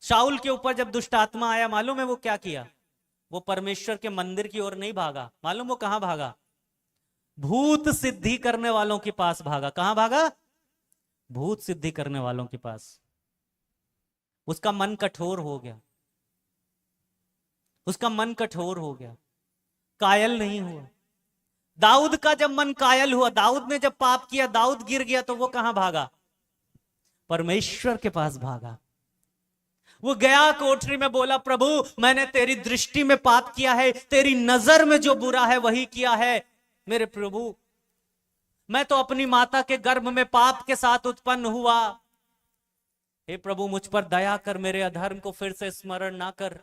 शाऊल के ऊपर जब दुष्ट आत्मा आया, मालूम है वो क्या किया? वो परमेश्वर के मंदिर की ओर नहीं भागा, मालूम वो कहां भागा? भूत सिद्धि करने वालों के पास भागा। कहां भागा? भूत सिद्धि करने वालों के पास। उसका मन कठोर हो गया, उसका मन कठोर हो गया, कायल नहीं हुआ। दाऊद का जब मन कायल हुआ, दाऊद ने जब पाप किया, दाऊद गिर गया, तो वो कहां भागा? परमेश्वर के पास भागा। वो गया कोठरी में, बोला प्रभु मैंने तेरी दृष्टि में पाप किया है, तेरी नजर में जो बुरा है वही किया है। मेरे प्रभु, मैं तो अपनी माता के गर्भ में पाप के साथ उत्पन्न हुआ। हे प्रभु, मुझ पर दया कर, मेरे अधर्म को फिर से स्मरण ना कर।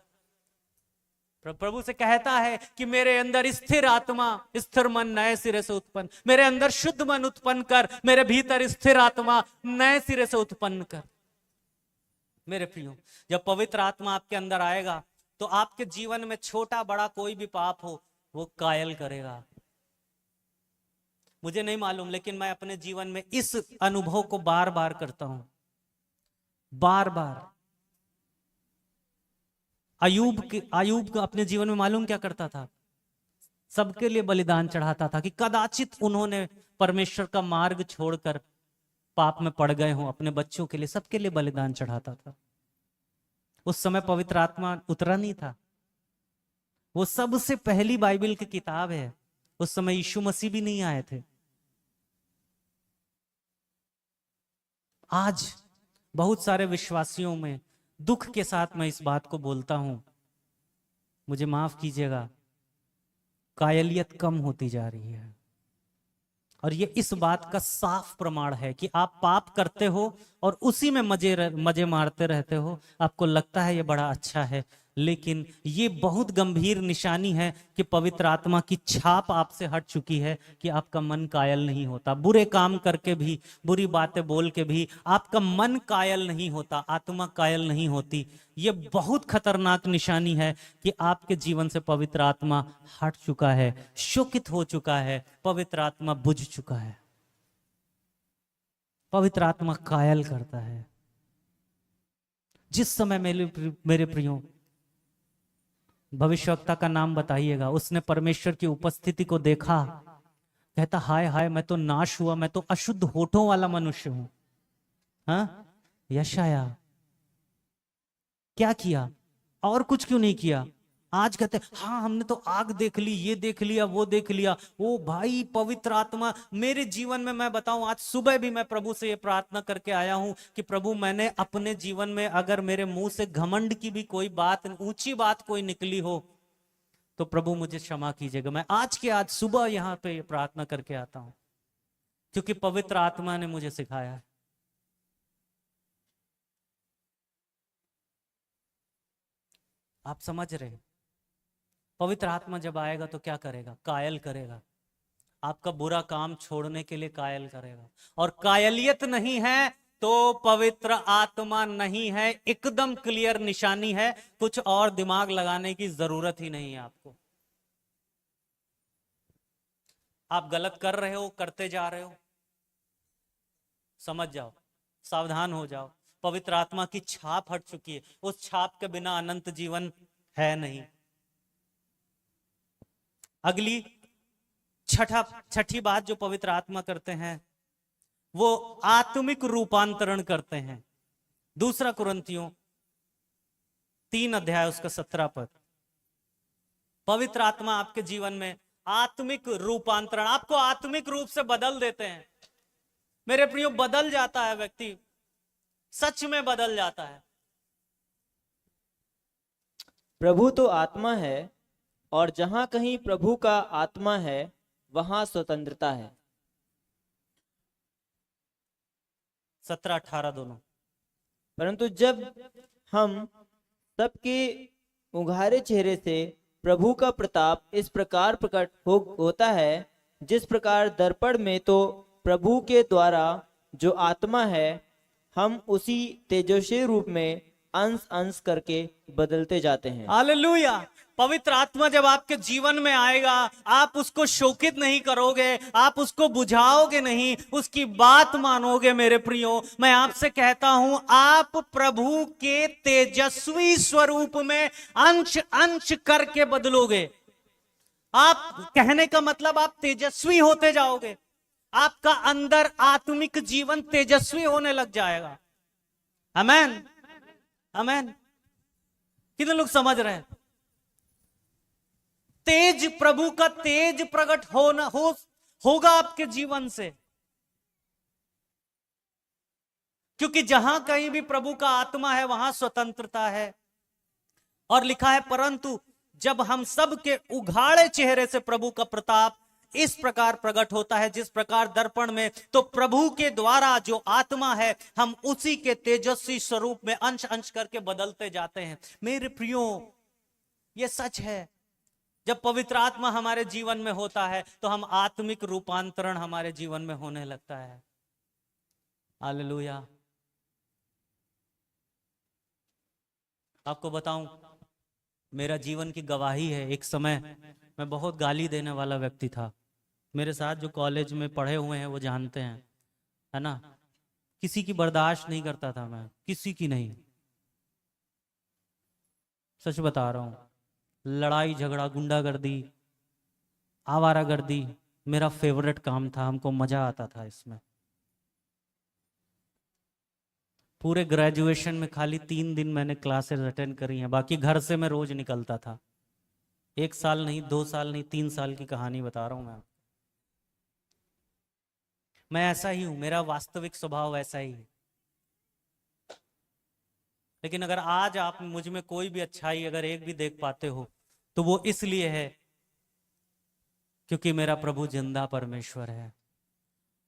प्रभु से कहता है कि मेरे अंदर स्थिर आत्मा, स्थिर मन नए सिरे से उत्पन्न, मेरे अंदर शुद्ध मन उत्पन्न कर, मेरे भीतर स्थिर आत्मा नए सिरे से उत्पन्न कर। मेरे प्रियो, जब पवित्र आत्मा आपके अंदर आएगा तो आपके जीवन में छोटा बड़ा कोई भी पाप हो, वो कायल करेगा। मुझे नहीं मालूम, लेकिन मैं अपने जीवन में इस अनुभव को बार बार करता हूं, बार बार। आयूब को अपने जीवन में मालूम क्या करता था? सबके लिए बलिदान चढ़ाता था कि कदाचित उन्होंने परमेश्वर का मार्ग छोड़कर पाप में पड़ गए हों, अपने बच्चों के लिए, सबके लिए बलिदान चढ़ाता था। उस समय पवित्र आत्मा उतरा नहीं था। वो सबसे पहली बाइबल की किताब है, उस समय यीशु मसीह भी नहीं आए थे। आज बहुत सारे विश्वासियों में दुख के साथ मैं इस बात को बोलता हूं, मुझे माफ कीजिएगा, कायलियत कम होती जा रही है। और ये इस बात का साफ प्रमाण है कि आप पाप करते हो और उसी में मजे मारते रहते हो। आपको लगता है ये बड़ा अच्छा है, लेकिन ये बहुत गंभीर निशानी है कि पवित्र आत्मा की छाप आपसे हट चुकी है, कि आपका मन कायल नहीं होता। बुरे काम करके भी, बुरी बातें बोल के भी आपका मन कायल नहीं होता, आत्मा कायल नहीं होती। ये बहुत खतरनाक निशानी है कि आपके जीवन से पवित्र आत्मा हट चुका है, शोकित हो चुका है, पवित्र आत्मा बुझ चुका है। पवित्र आत्मा कायल करता है। जिस समय मेरे प्रियो, भविष्यवक्ता का नाम बताइएगा, उसने परमेश्वर की उपस्थिति को देखा, कहता हाय हाय, मैं तो नाश हुआ, मैं तो अशुद्ध होठों वाला मनुष्य हूं। हाँ, यशाया क्या किया? और कुछ क्यों नहीं किया? आज कहते हाँ हमने तो आग देख ली, ये देख लिया, वो देख लिया। ओ भाई, पवित्र आत्मा मेरे जीवन में, मैं बताऊं, आज सुबह भी मैं प्रभु से ये प्रार्थना करके आया हूं कि प्रभु, मैंने अपने जीवन में अगर मेरे मुंह से घमंड की भी कोई बात, ऊंची बात कोई निकली हो, तो प्रभु मुझे क्षमा कीजिएगा। मैं आज सुबह यहां पे ये प्रार्थना करके आता हूं, क्योंकि पवित्र आत्मा ने मुझे सिखाया है। आप समझ रहे हैं? पवित्र आत्मा जब आएगा तो क्या करेगा? कायल करेगा। आपका बुरा काम छोड़ने के लिए कायल करेगा। और कायलियत नहीं है तो पवित्र आत्मा नहीं है, एकदम क्लियर निशानी है। कुछ और दिमाग लगाने की जरूरत ही नहीं है आपको। आप गलत कर रहे हो, करते जा रहे हो, समझ जाओ, सावधान हो जाओ। पवित्र आत्मा की छाप हट चुकी है। उस छाप के बिना अनंत जीवन है नहीं। अगली छठी बात जो पवित्र आत्मा करते हैं, वो आत्मिक रूपांतरण करते हैं। दूसरा कुरिन्थियों 3 अध्याय उसका 17 पद। पवित्र आत्मा आपके जीवन में आत्मिक रूपांतरण, आपको आत्मिक रूप से बदल देते हैं। मेरे प्रियो, बदल जाता है व्यक्ति, सच में बदल जाता है। प्रभु तो आत्मा है, और जहां कहीं प्रभु का आत्मा है वहां स्वतंत्रता है। 17-18 दोनों। परंतु जब हम सबके उघारे चेहरे से प्रभु का प्रताप इस प्रकार प्रकट होता है, जिस प्रकार दर्पण में तो प्रभु के द्वारा जो आत्मा है, हम उसी तेजस्वी रूप में अंश अंश करके बदलते जाते हैं। हालेलुया। पवित्र आत्मा जब आपके जीवन में आएगा, आप उसको शोकित नहीं करोगे, आप उसको बुझाओगे नहीं, उसकी बात मानोगे। मेरे प्रियो, मैं आपसे कहता हूं, आप प्रभु के तेजस्वी स्वरूप में अंश अंश करके बदलोगे। आप कहने का मतलब आप तेजस्वी होते जाओगे, आपका अंदर आत्मिक जीवन तेजस्वी होने लग जाएगा। आमेन, आमेन। कितने लोग समझ रहे हैं? तेज, प्रभु का तेज प्रकट होगा आपके जीवन से, क्योंकि जहां कहीं भी प्रभु का आत्मा है वहां स्वतंत्रता है। और लिखा है, परंतु जब हम सब के उघाड़े चेहरे से प्रभु का प्रताप इस प्रकार प्रकट होता है, जिस प्रकार दर्पण में तो प्रभु के द्वारा जो आत्मा है, हम उसी के तेजस्वी स्वरूप में अंश अंश करके बदलते जाते हैं। मेरे प्रियो, यह सच है। जब पवित्र आत्मा हमारे जीवन में होता है तो हम आत्मिक रूपांतरण हमारे जीवन में होने लगता है। हालेलुया। आपको बताऊं, मेरा जीवन की गवाही है। एक समय मैं बहुत गाली देने वाला व्यक्ति था। मेरे साथ जो कॉलेज में पढ़े हुए हैं वो जानते हैं, है ना। किसी की बर्दाश्त नहीं करता था मैं, किसी की नहीं। सच बता रहा हूं। लड़ाई झगड़ा, गुंडागर्दी, आवारागर्दी मेरा फेवरेट काम था। हमको मजा आता था इसमें। पूरे ग्रेजुएशन में खाली 3 दिन मैंने क्लासेस अटेंड करी हैं, बाकी घर से मैं रोज निकलता था। 1 साल नहीं, 2 साल नहीं, 3 साल की कहानी बता रहा हूं मैं ऐसा ही हूं। मेरा वास्तविक स्वभाव ऐसा ही है। लेकिन अगर आज आप मुझ में कोई भी अच्छाई अगर एक भी देख पाते हो तो वो इसलिए है क्योंकि मेरा प्रभु जिंदा परमेश्वर है।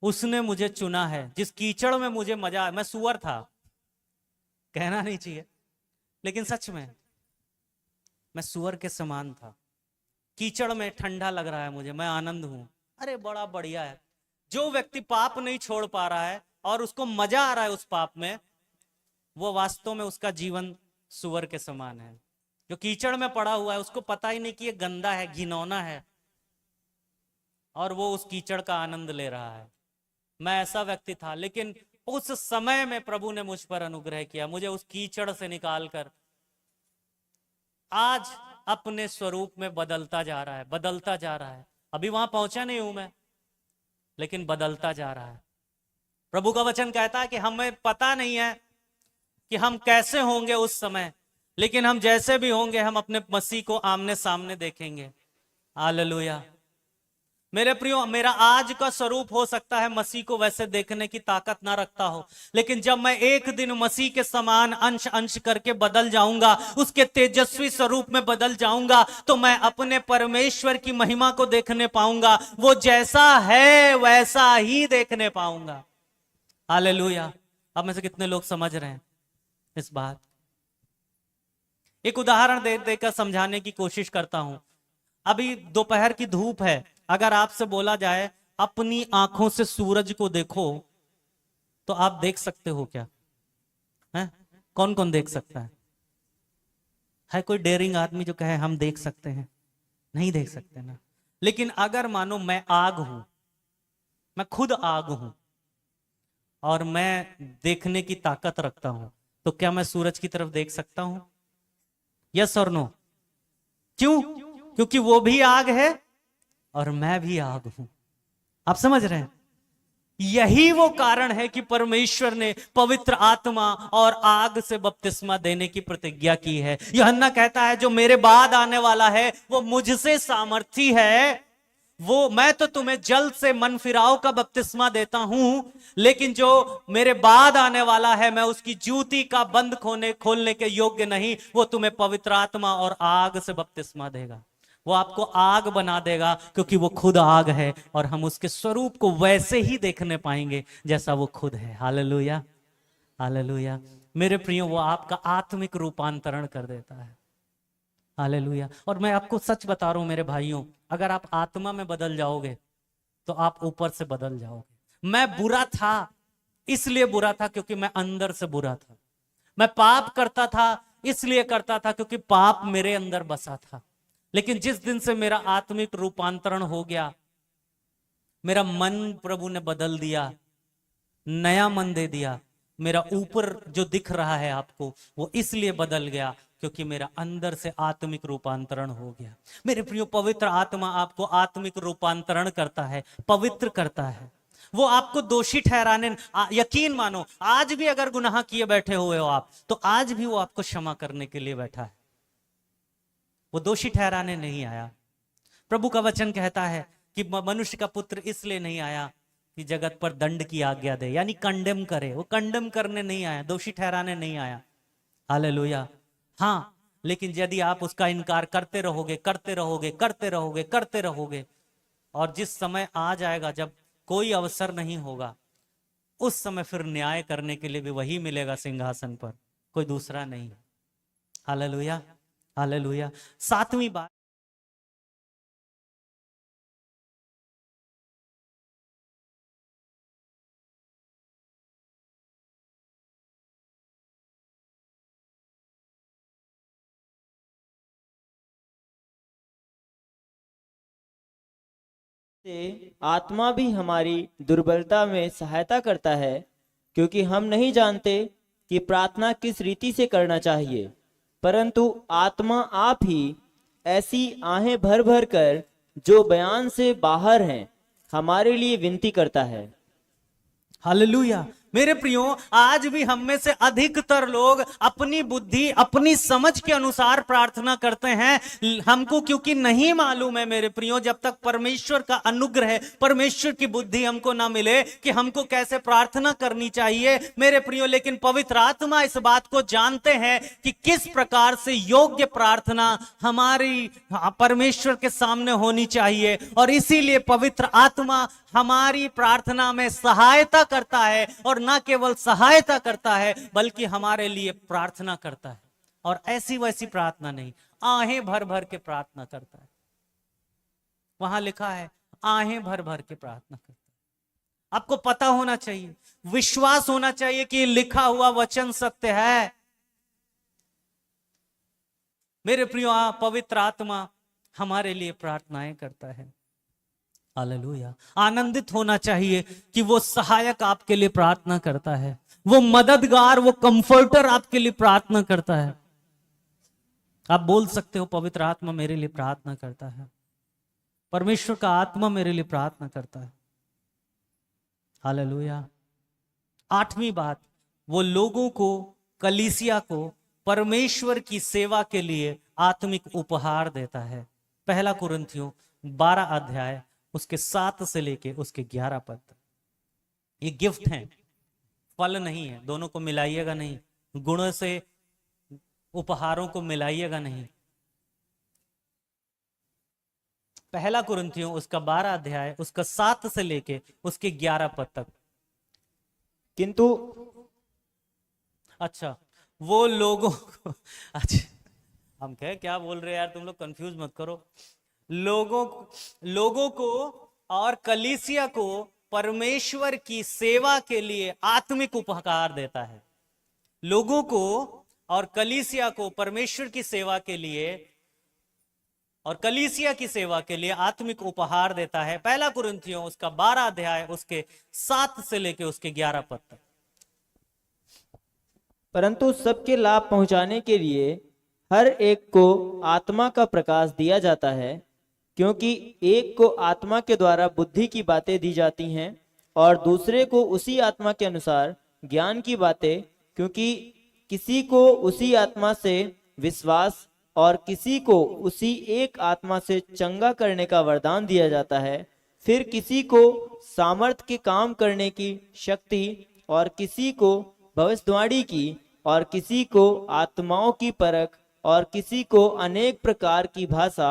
उसने मुझे चुना है। जिस कीचड़ में मुझे मजा, मैं सुअर था, कहना नहीं चाहिए, लेकिन सच में मैं सुअर के समान था। कीचड़ में ठंडा लग रहा है मुझे, मैं आनंद हूं। अरे बड़ा बढ़िया है। जो व्यक्ति पाप नहीं छोड़ पा रहा है और उसको मजा आ रहा है उस पाप में, वो वास्तव में उसका जीवन सुअर के समान है। जो कीचड़ में पड़ा हुआ है उसको पता ही नहीं कि ये गंदा है, घिनौना है, और वो उस कीचड़ का आनंद ले रहा है। मैं ऐसा व्यक्ति था, लेकिन उस समय में प्रभु ने मुझ पर अनुग्रह किया, मुझे उस कीचड़ से निकालकर आज अपने स्वरूप में बदलता जा रहा है, बदलता जा रहा है। अभी वहां पहुंचा नहीं हूं मैं, लेकिन बदलता जा रहा है। प्रभु का वचन कहता है कि हमें पता नहीं है कि हम कैसे होंगे उस समय, लेकिन हम जैसे भी होंगे हम अपने मसीह को आमने सामने देखेंगे। हालेलुया। मेरे प्रियो, मेरा आज का स्वरूप हो सकता है मसीह को वैसे देखने की ताकत ना रखता हो, लेकिन जब मैं एक दिन मसीह के समान अंश अंश करके बदल जाऊंगा, उसके तेजस्वी स्वरूप में बदल जाऊंगा, तो मैं अपने परमेश्वर की महिमा को देखने पाऊंगा। वो जैसा है वैसा ही देखने पाऊंगा। हालेलुया। अब में से कितने लोग समझ रहे हैं इस बात? एक उदाहरण देकर समझाने की कोशिश करता हूं। अभी दोपहर की धूप है। अगर आपसे बोला जाए अपनी आंखों से सूरज को देखो, तो आप देख सकते हो क्या? है? कौन कौन देख सकता है कोई डेयरिंग आदमी जो कहे हम देख सकते हैं? नहीं देख सकते ना। लेकिन अगर मानो मैं आग हूं, मैं खुद आग हूं और मैं देखने की ताकत रखता हूं, तो क्या मैं सूरज की तरफ देख सकता हूं? यस और नो? क्यों? क्योंकि वो भी आग है और मैं भी आग हूं। आप समझ रहे हैं? यही वो कारण है कि परमेश्वर ने पवित्र आत्मा और आग से बपतिस्मा देने की प्रतिज्ञा की है। यूहन्ना कहता है जो मेरे बाद आने वाला है वो मुझसे सामर्थी है। वो, मैं तो तुम्हें जल से मन फिराव का बपतिस्मा देता हूं, लेकिन जो मेरे बाद आने वाला है मैं उसकी जूती का बंद खोलने के योग्य नहीं। वो तुम्हें पवित्र आत्मा और आग से बपतिस्मा देगा। वो आपको आग बना देगा, क्योंकि वो खुद आग है और हम उसके स्वरूप को वैसे ही देखने पाएंगे जैसा वो खुद है। Hallelujah, hallelujah. मेरे प्रियो, वो आपका आत्मिक रूपांतरण कर देता है। हालेलुया। और मैं आपको सच बता रहा हूं मेरे भाइयों, अगर आप आत्मा में बदल जाओगे तो आप ऊपर से बदल जाओगे। मैं बुरा था, इसलिए बुरा था क्योंकि मैं अंदर से बुरा था। मैं पाप करता था, इसलिए करता था क्योंकि पाप मेरे अंदर बसा था। लेकिन जिस दिन से मेरा आत्मिक रूपांतरण हो गया, मेरा मन प्रभु ने बदल दिया, नया मन दे दिया। मेरा ऊपर जो दिख रहा है आपको, वो इसलिए बदल गया क्योंकि मेरा अंदर से आत्मिक रूपांतरण हो गया। मेरे प्रियो, पवित्र आत्मा आपको आत्मिक रूपांतरण करता है, पवित्र करता है। वो आपको दोषी ठहराने, यकीन मानो, आज भी अगर गुनाह किए बैठे हुए हो आप, तो आज भी वो आपको क्षमा करने के लिए बैठा है। वो दोषी ठहराने नहीं आया। प्रभु का वचन कहता है कि मनुष्य का पुत्र इसलिए नहीं आया कि जगत पर दंड की आज्ञा दे, यानी कंडेम करे। वो कंडेम करने नहीं आया, दोषी ठहराने नहीं आया। हालेलुया। हाँ, लेकिन यदि आप उसका इनकार करते रहोगे, करते रहोगे, करते रहोगे, करते रहोगे, और जिस समय आ जाएगा जब कोई अवसर नहीं होगा, उस समय फिर न्याय करने के लिए भी वही मिलेगा सिंहासन पर, कोई दूसरा नहीं। Hallelujah, hallelujah. सातवीं बात, से आत्मा भी हमारी दुर्बलता में सहायता करता है, क्योंकि हम नहीं जानते कि प्रार्थना किस रीति से करना चाहिए, परंतु आत्मा आप ही ऐसी आहें भर भर कर जो बयान से बाहर हैं हमारे लिए विनती करता है। हालेलुया। मेरे प्रियो, आज भी हम में से अधिकतर लोग अपनी बुद्धि, अपनी समझ के अनुसार प्रार्थना करते हैं। हमको क्योंकि नहीं मालूम है मेरे प्रियो, जब तक परमेश्वर का अनुग्रह, परमेश्वर की बुद्धि हमको ना मिले कि हमको कैसे प्रार्थना करनी चाहिए मेरे प्रियो। लेकिन पवित्र आत्मा इस बात को जानते हैं कि किस प्रकार से योग्य प्रार्थना हमारी परमेश्वर के सामने होनी चाहिए, और इसीलिए पवित्र आत्मा हमारी प्रार्थना में सहायता करता है, और ना केवल सहायता करता है बल्कि हमारे लिए प्रार्थना करता है। और ऐसी वैसी प्रार्थना नहीं, आहें भर भर के प्रार्थना करता है। वहां लिखा है आहें भर भर के प्रार्थना करता है। आपको पता होना चाहिए, विश्वास होना चाहिए कि लिखा हुआ वचन सत्य है। मेरे प्रियो, पवित्र आत्मा हमारे लिए प्रार्थनाएं करता है। हालेलुया। आनंदित होना चाहिए कि वो सहायक आपके लिए प्रार्थना करता है, वो मददगार, वो कंफर्टर आपके लिए प्रार्थना करता है। आप बोल सकते हो, पवित्र आत्मा मेरे लिए प्रार्थना करता है, परमेश्वर का आत्मा मेरे लिए प्रार्थना करता है। हालेलुया। आठवीं बात, वो लोगों को, कलीसिया को परमेश्वर की सेवा के लिए आत्मिक उपहार देता है। पहला कुरिन्थियों 12 अध्याय उसके 7 से लेके उसके 11 पद तक। ये गिफ्ट है, फल नहीं है। दोनों को मिलाइएगा नहीं, गुणों से उपहारों को मिलाइएगा नहीं। पहला कुरिन्थियों उसका 12 अध्याय उसका 7 से लेके उसके 11 पद तक। किंतु अच्छा, वो लोगों को अच्छा, हम क्या बोल रहे हैं यार, तुम लोग कंफ्यूज मत करो। लोगों को और कलीसिया को परमेश्वर की सेवा के लिए आत्मिक उपहार देता है। लोगों को और कलीसिया को परमेश्वर की सेवा के लिए और कलीसिया की सेवा के लिए आत्मिक उपहार देता है। पहला कुरिन्थियों उसका 12 अध्याय उसके 7 से लेके उसके 11 पद तक। परंतु सबके लाभ पहुंचाने के लिए हर एक को आत्मा का प्रकाश दिया जाता है, क्योंकि एक को आत्मा के द्वारा बुद्धि की बातें दी जाती हैं और दूसरे को उसी आत्मा के अनुसार ज्ञान की बातें, क्योंकि किसी को उसी आत्मा से विश्वास और किसी को उसी एक आत्मा से चंगा करने का वरदान दिया जाता है। फिर किसी को सामर्थ के काम करने की शक्ति, और किसी को भविष्यवाणी की, और किसी को आत्माओं की परख, और किसी को अनेक प्रकार की भाषा,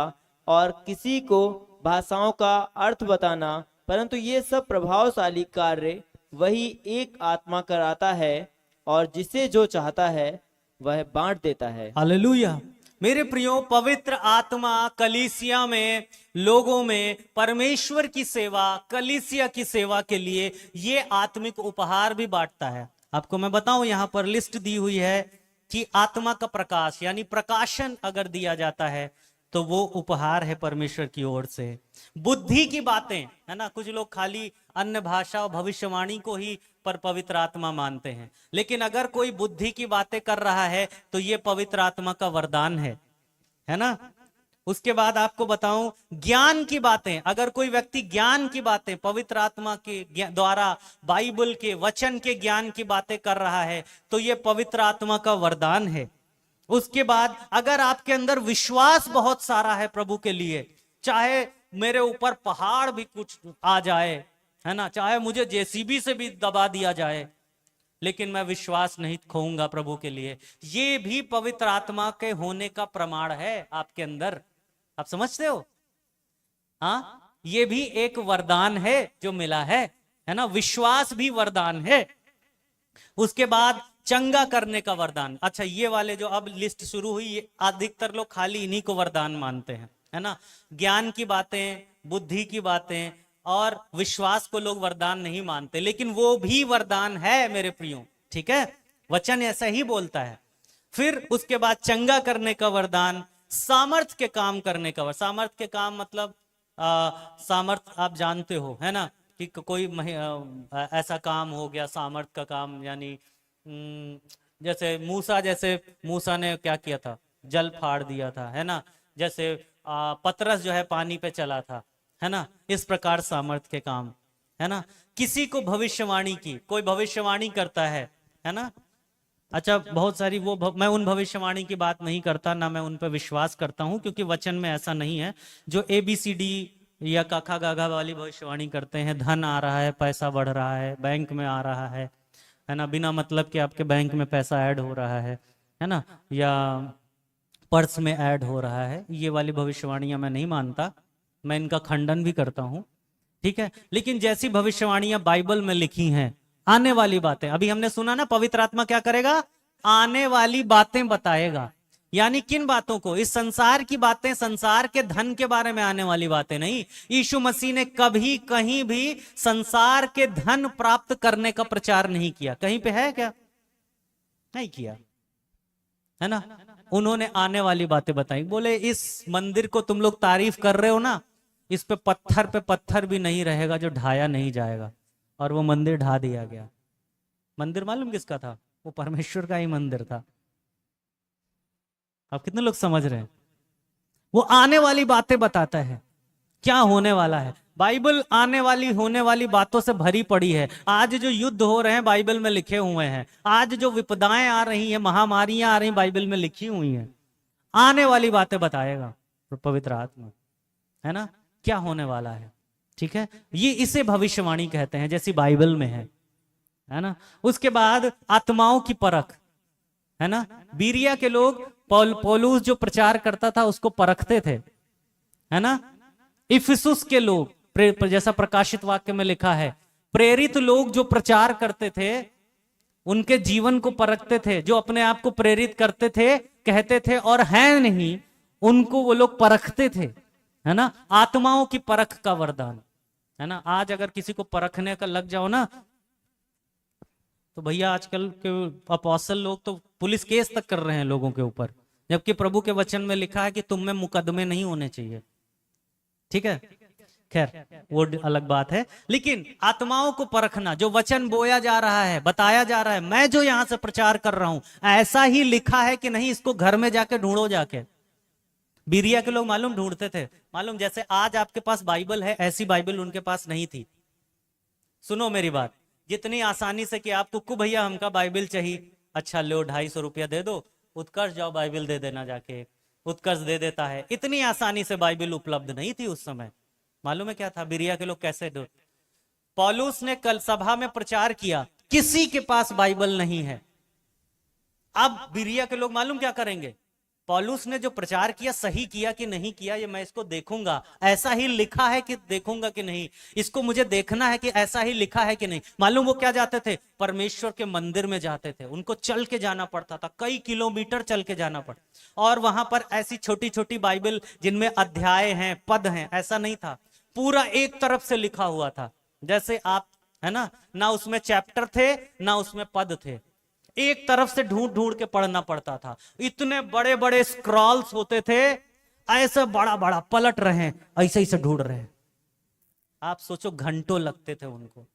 और किसी को भाषाओं का अर्थ बताना, परंतु ये सब प्रभावशाली कार्य वही एक आत्मा कराता है, और जिसे जो चाहता है वह बांट देता है। हालेलुया। मेरे प्रियो, पवित्र आत्मा कलीसिया में, लोगों में परमेश्वर की सेवा, कलीसिया की सेवा के लिए ये आत्मिक उपहार भी बांटता है। आपको मैं बताऊं, यहां पर लिस्ट दी हुई है कि आत्मा का प्रकाश यानी प्रकाशन अगर दिया जाता है तो वो उपहार है परमेश्वर की ओर से। बुद्धि की बातें, है ना, कुछ लोग खाली अन्य भाषा और भविष्यवाणी को ही पर पवित्र आत्मा मानते हैं, लेकिन अगर कोई बुद्धि की बातें कर रहा है तो ये पवित्र आत्मा का वरदान है ना। उसके बाद आपको बताऊं, ज्ञान की बातें, अगर कोई व्यक्ति ज्ञान की बातें पवित्र आत्मा के द्वारा बाइबल के वचन के ज्ञान की बातें कर रहा है तो ये पवित्र आत्मा का वरदान है। उसके बाद अगर आपके अंदर विश्वास बहुत सारा है प्रभु के लिए, चाहे मेरे ऊपर पहाड़ भी कुछ आ जाए, है ना, चाहे मुझे जेसीबी से भी दबा दिया जाए, लेकिन मैं विश्वास नहीं खोऊंगा प्रभु के लिए, ये भी पवित्र आत्मा के होने का प्रमाण है आपके अंदर। आप समझते हो? हाँ, ये भी एक वरदान है जो मिला है ना, विश्वास भी वरदान है। उसके बाद चंगा करने का वरदान। अच्छा, ये वाले जो अब लिस्ट शुरू हुई, ये अधिकतर लोग खाली इन्हीं को वरदान मानते हैं, है ना। ज्ञान की बातें, बुद्धि की बातें और विश्वास को लोग वरदान नहीं मानते, लेकिन वो भी वरदान है मेरे प्रियो, ठीक है, वचन ऐसा ही बोलता है। फिर उसके बाद चंगा करने का वरदान, सामर्थ के काम करने का। सामर्थ के काम मतलब सामर्थ आप जानते हो, है ना, कि कोई ऐसा काम हो गया सामर्थ का काम, यानी जैसे मूसा ने क्या किया था, जल फाड़ दिया था, है ना। जैसे पतरस जो है पानी पे चला था, है ना। इस प्रकार सामर्थ के काम, है ना। किसी को भविष्यवाणी की, कोई भविष्यवाणी करता है ना। अच्छा, बहुत सारी मैं उन भविष्यवाणी की बात नहीं करता, ना मैं उन पर विश्वास करता हूं, क्योंकि वचन में ऐसा नहीं है। जो ABCD या काखा गाघा वाली भविष्यवाणी करते हैं, धन आ रहा है, पैसा बढ़ रहा है, बैंक में आ रहा है ना, बिना मतलब के आपके बैंक में पैसा ऐड हो रहा है ना, या पर्स में ऐड हो रहा है, ये वाली भविष्यवाणियां मैं नहीं मानता, मैं इनका खंडन भी करता हूं, ठीक है। लेकिन जैसी भविष्यवाणियां बाइबल में लिखी हैं, आने वाली बातें, अभी हमने सुना ना, पवित्र आत्मा क्या करेगा, आने वाली बातें बताएगा। यानी किन बातों को, इस संसार की बातें, संसार के धन के बारे में आने वाली बातें नहीं। यीशु मसीह ने कभी कहीं भी संसार के धन प्राप्त करने का प्रचार नहीं किया, कहीं पे है क्या, नहीं किया, है ना। उन्होंने आने वाली बातें बताई। बोले इस मंदिर को तुम लोग तारीफ कर रहे हो ना, इस पे पत्थर भी नहीं रहेगा जो ढाया नहीं जाएगा, और वो मंदिर ढा दिया गया। मंदिर मालूम किसका था, वो परमेश्वर का ही मंदिर था। आप कितने लोग समझ रहे हैं? वो आने वाली बातें बताता है, क्या होने वाला है। बाइबल आने वाली होने वाली बातों से भरी पड़ी है। आज जो युद्ध हो रहे हैं बाइबल में लिखे हुए हैं, आज जो विपदाएं आ रही हैं, महामारियां आ रही, बाइबल में लिखी हुई हैं। आने वाली बातें बताएगा पवित्र आत्मा, है ना, क्या होने वाला है, ठीक है। ये इसे भविष्यवाणी कहते हैं, जैसी बाइबल में है ना। उसके बाद आत्माओं की परख, है ना। बीरिया के लोग पौलुस जो प्रचार करता था उसको परखते थे, है ना। इफिसुस के लोग, जैसा प्रकाशित वाक्य में लिखा है, प्रेरित लोग जो प्रचार करते थे उनके जीवन को परखते थे। जो अपने आप को प्रेरित करते थे, कहते थे और हैं नहीं, उनको वो लोग परखते थे, है ना। आत्माओं की परख का वरदान, है ना। आज अगर किसी को परखने का लग जाओ ना, तो भैया आजकल के अपोस्तल लोग तो पुलिस केस तक कर रहे हैं लोगों के ऊपर, जबकि प्रभु के वचन में लिखा है कि तुम में मुकदमे नहीं होने चाहिए, ठीक है। खैर वो अलग बात है। लेकिन आत्माओं को परखना, जो वचन बोया जा रहा है, बताया जा रहा है, मैं जो यहां से प्रचार कर रहा हूं, ऐसा ही लिखा है कि नहीं, इसको घर में जाके ढूंढो जाके। बीरिया के लोग मालूम ढूंढते थे, मालूम, जैसे आज आपके पास बाइबल है, ऐसी बाइबल उनके पास नहीं थी। सुनो मेरी बात, जितनी आसानी से कि आपको भैया हमका बाइबल चाहिए, अच्छा लो 250 रुपया दे दो, उत्कर्ष जाओ बाइबल दे देना जाके, उत्कर्ष दे देता है। इतनी आसानी से बाइबल उपलब्ध नहीं थी उस समय। मालूम है क्या था, बिरिया के लोग कैसे दो। पौलुस ने कल सभा में प्रचार किया, किसी के पास बाइबल नहीं है। अब बिरिया के लोग मालूम क्या करेंगे, पौलुस ने जो प्रचार किया सही किया कि नहीं किया ये मैं इसको देखूंगा, ऐसा ही लिखा है कि देखूंगा कि नहीं, इसको मुझे देखना है कि ऐसा ही लिखा है कि नहीं। मालूम वो क्या जाते थे, परमेश्वर के मंदिर में जाते थे, उनको चल के जाना पड़ता था, कई किलोमीटर चल के जाना पड़ता, और वहां पर ऐसी छोटी छोटी बाइबल जिनमें अध्याय हैं, पद हैं, ऐसा नहीं था, पूरा एक तरफ से लिखा हुआ था। जैसे आप है ना उसमें चैप्टर थे ना उसमें पद थे, एक तरफ से ढूंढ ढूंढ के पढ़ना पड़ता था। इतने बड़े बड़े स्क्रॉल्स होते थे, ऐसे बड़ा बड़ा पलट रहे हैं, ऐसे ही से ढूंढ रहे हैं। आप सोचो घंटों लगते थे उनको,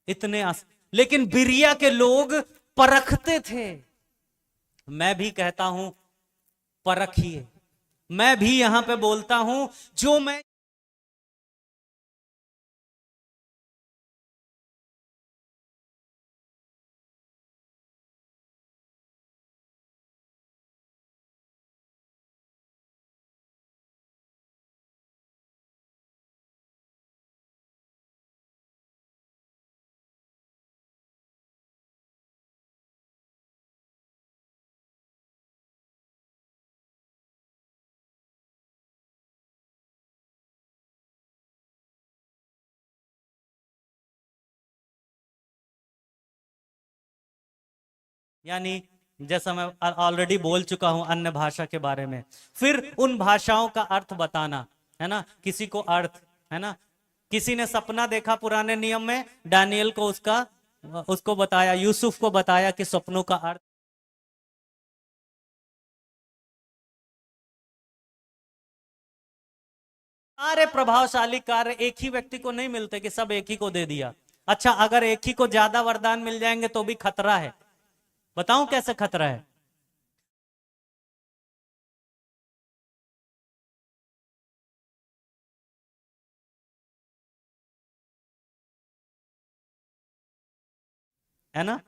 इतने लेकिन बिरिया के लोग परखते थे। मैं भी कहता हूं परखिए, मैं भी यहां पे बोलता हूं, जो मैं यानी जैसा मैं ऑलरेडी बोल चुका हूं अन्य भाषा के बारे में, फिर उन भाषाओं का अर्थ बताना, है ना, किसी को अर्थ, है ना, किसी ने सपना देखा पुराने नियम में, दानियल को उसको बताया, यूसुफ को बताया कि सपनों का अर्थ। सारे प्रभावशाली कार्य एक ही व्यक्ति को नहीं मिलते कि सब एक ही को दे दिया। अच्छा, अगर एक ही को ज्यादा वरदान मिल जाएंगे तो भी खतरा है। बताऊं कैसे खतरा है ना,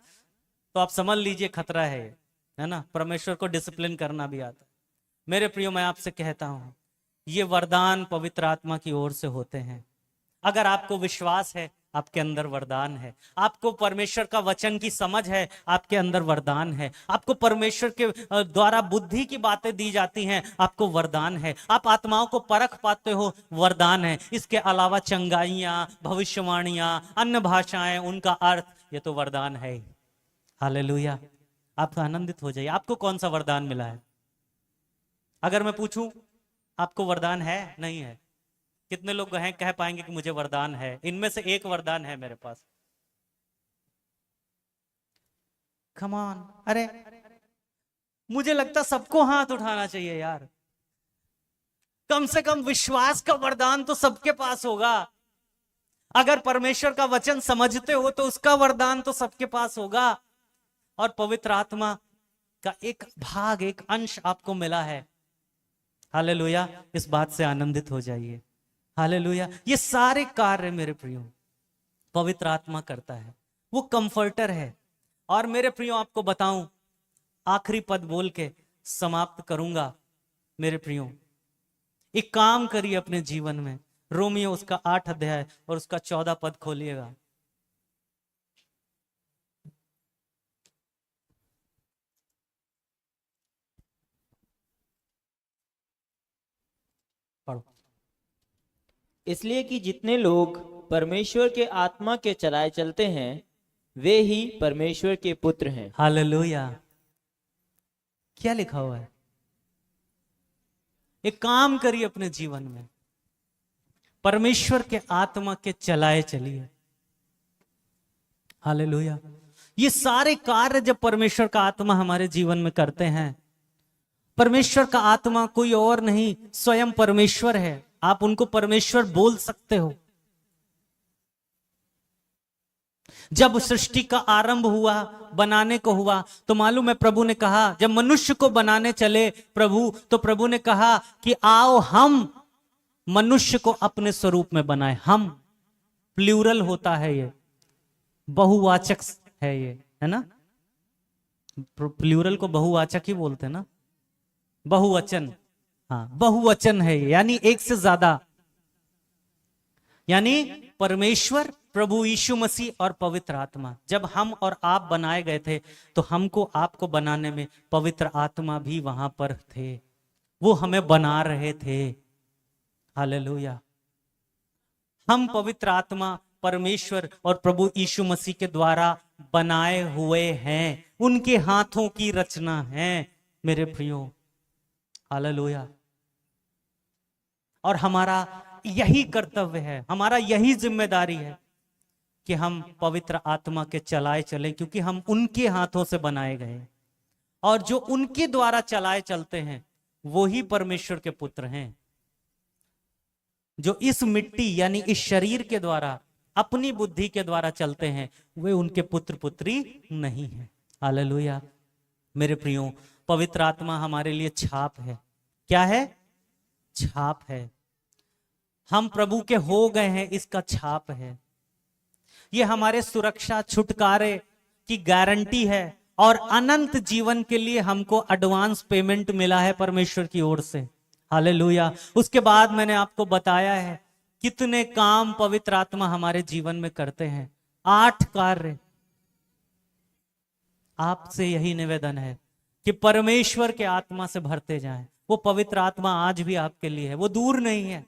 तो आप समझ लीजिए खतरा है ये, है ना। परमेश्वर को डिसिप्लिन करना भी आता है। मेरे प्रियो, मैं आपसे कहता हूं, ये वरदान पवित्र आत्मा की ओर से होते हैं। अगर आपको विश्वास है, आपके अंदर वरदान है। आपको परमेश्वर का वचन की समझ है, आपके अंदर वरदान है। आपको परमेश्वर के द्वारा बुद्धि की बातें दी जाती हैं, आपको वरदान है। आप आत्माओं को परख पाते हो, वरदान है। इसके अलावा चंगाइयां, भविष्यवाणियां, अन्य भाषाएं, उनका अर्थ, ये तो वरदान है ही। हालेलुया। आप आनंदित हो जाइए। आपको कौन सा वरदान मिला है? अगर मैं पूछूं आपको वरदान है नहीं है, कितने लोग कह पाएंगे कि मुझे वरदान है? इनमें से एक वरदान है मेरे पास। Come on. अरे मुझे लगता सबको हाथ उठाना चाहिए यार। कम से कम विश्वास का वरदान तो सबके पास होगा। अगर परमेश्वर का वचन समझते हो तो उसका वरदान तो सबके पास होगा। और पवित्र आत्मा का एक भाग, एक अंश आपको मिला है। हालेलुया। इस बात से आनंदित हो जाइए। हालेलुया। ये सारे कार्य मेरे प्रियो पवित्र आत्मा करता है, वो कंफर्टर है। और मेरे प्रियो आपको बताऊं, आखिरी पद बोल के समाप्त करूंगा। मेरे प्रियो, एक काम करिए अपने जीवन में। रोमियो उसका 8 अध्याय और उसका 14 पद खोलिएगा। पढ़ो। इसलिए कि जितने लोग परमेश्वर के आत्मा के चलाए चलते हैं, वे ही परमेश्वर के पुत्र हैं। हालेलुया। क्या लिखा हुआ है? एक काम करिए अपने जीवन में, परमेश्वर के आत्मा के चलाए चलिए। हालेलुया। ये सारे कार्य जब परमेश्वर का आत्मा हमारे जीवन में करते हैं, परमेश्वर का आत्मा कोई और नहीं, स्वयं परमेश्वर है। आप उनको परमेश्वर बोल सकते हो। जब सृष्टि का आरंभ हुआ, बनाने को हुआ, तो मालूम है प्रभु ने कहा, जब मनुष्य को बनाने चले प्रभु, तो प्रभु ने कहा कि आओ हम मनुष्य को अपने स्वरूप में बनाए। हम प्लूरल होता है, ये बहुवाचक है, ये है ना। प्लूरल को बहुवाचक ही बोलते हैं ना, बहुवचन। हाँ, बहुवचन है ये, यानी एक से ज्यादा। यानी परमेश्वर प्रभु यीशु मसीह और पवित्र आत्मा, जब हम और आप बनाए गए थे तो हमको आपको बनाने में पवित्र आत्मा भी वहां पर थे, वो हमें बना रहे थे। हालेलुया। हम पवित्र आत्मा, परमेश्वर और प्रभु यीशु मसीह के द्वारा बनाए हुए हैं, उनके हाथों की रचना है मेरे प्रियो। हालेलुया। और हमारा यही कर्तव्य है, हमारा यही जिम्मेदारी है कि हम पवित्र आत्मा के चलाए चलें, क्योंकि हम उनके हाथों से बनाए गए, और जो उनके द्वारा चलाए चलते हैं वो ही परमेश्वर के पुत्र हैं। जो इस मिट्टी यानी इस शरीर के द्वारा, अपनी बुद्धि के द्वारा चलते हैं, वे उनके पुत्र पुत्री नहीं है। हालेलुया। मेरे प्रियो, पवित्र आत्मा हमारे लिए छाप है। क्या है? छाप है। हम प्रभु के हो गए हैं, इसका छाप है। ये हमारे सुरक्षा, छुटकारे की गारंटी है, और अनंत जीवन के लिए हमको एडवांस पेमेंट मिला है परमेश्वर की ओर से। हालेलुया। उसके बाद मैंने आपको बताया है कितने काम पवित्र आत्मा हमारे जीवन में करते हैं। 8 कार्य। आपसे यही निवेदन है कि परमेश्वर के आत्मा से भरते जाएं। वो पवित्र आत्मा आज भी आपके लिए है, वो दूर नहीं है,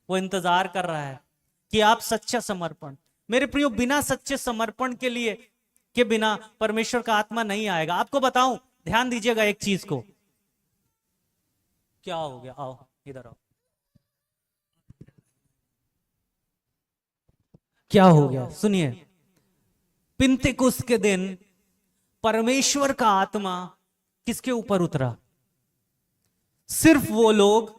वो इंतजार कर रहा है कि आप सच्चा समर्पण। मेरे प्रियो, बिना सच्चे समर्पण के बिना परमेश्वर का आत्मा नहीं आएगा। आपको बताऊं, ध्यान दीजिएगा एक चीज को। क्या हो गया? आओ इधर आओ। क्या हो गया? सुनिए, पिंतेकुस्त के दिन परमेश्वर का आत्मा किसके ऊपर उतरा? सिर्फ वो लोग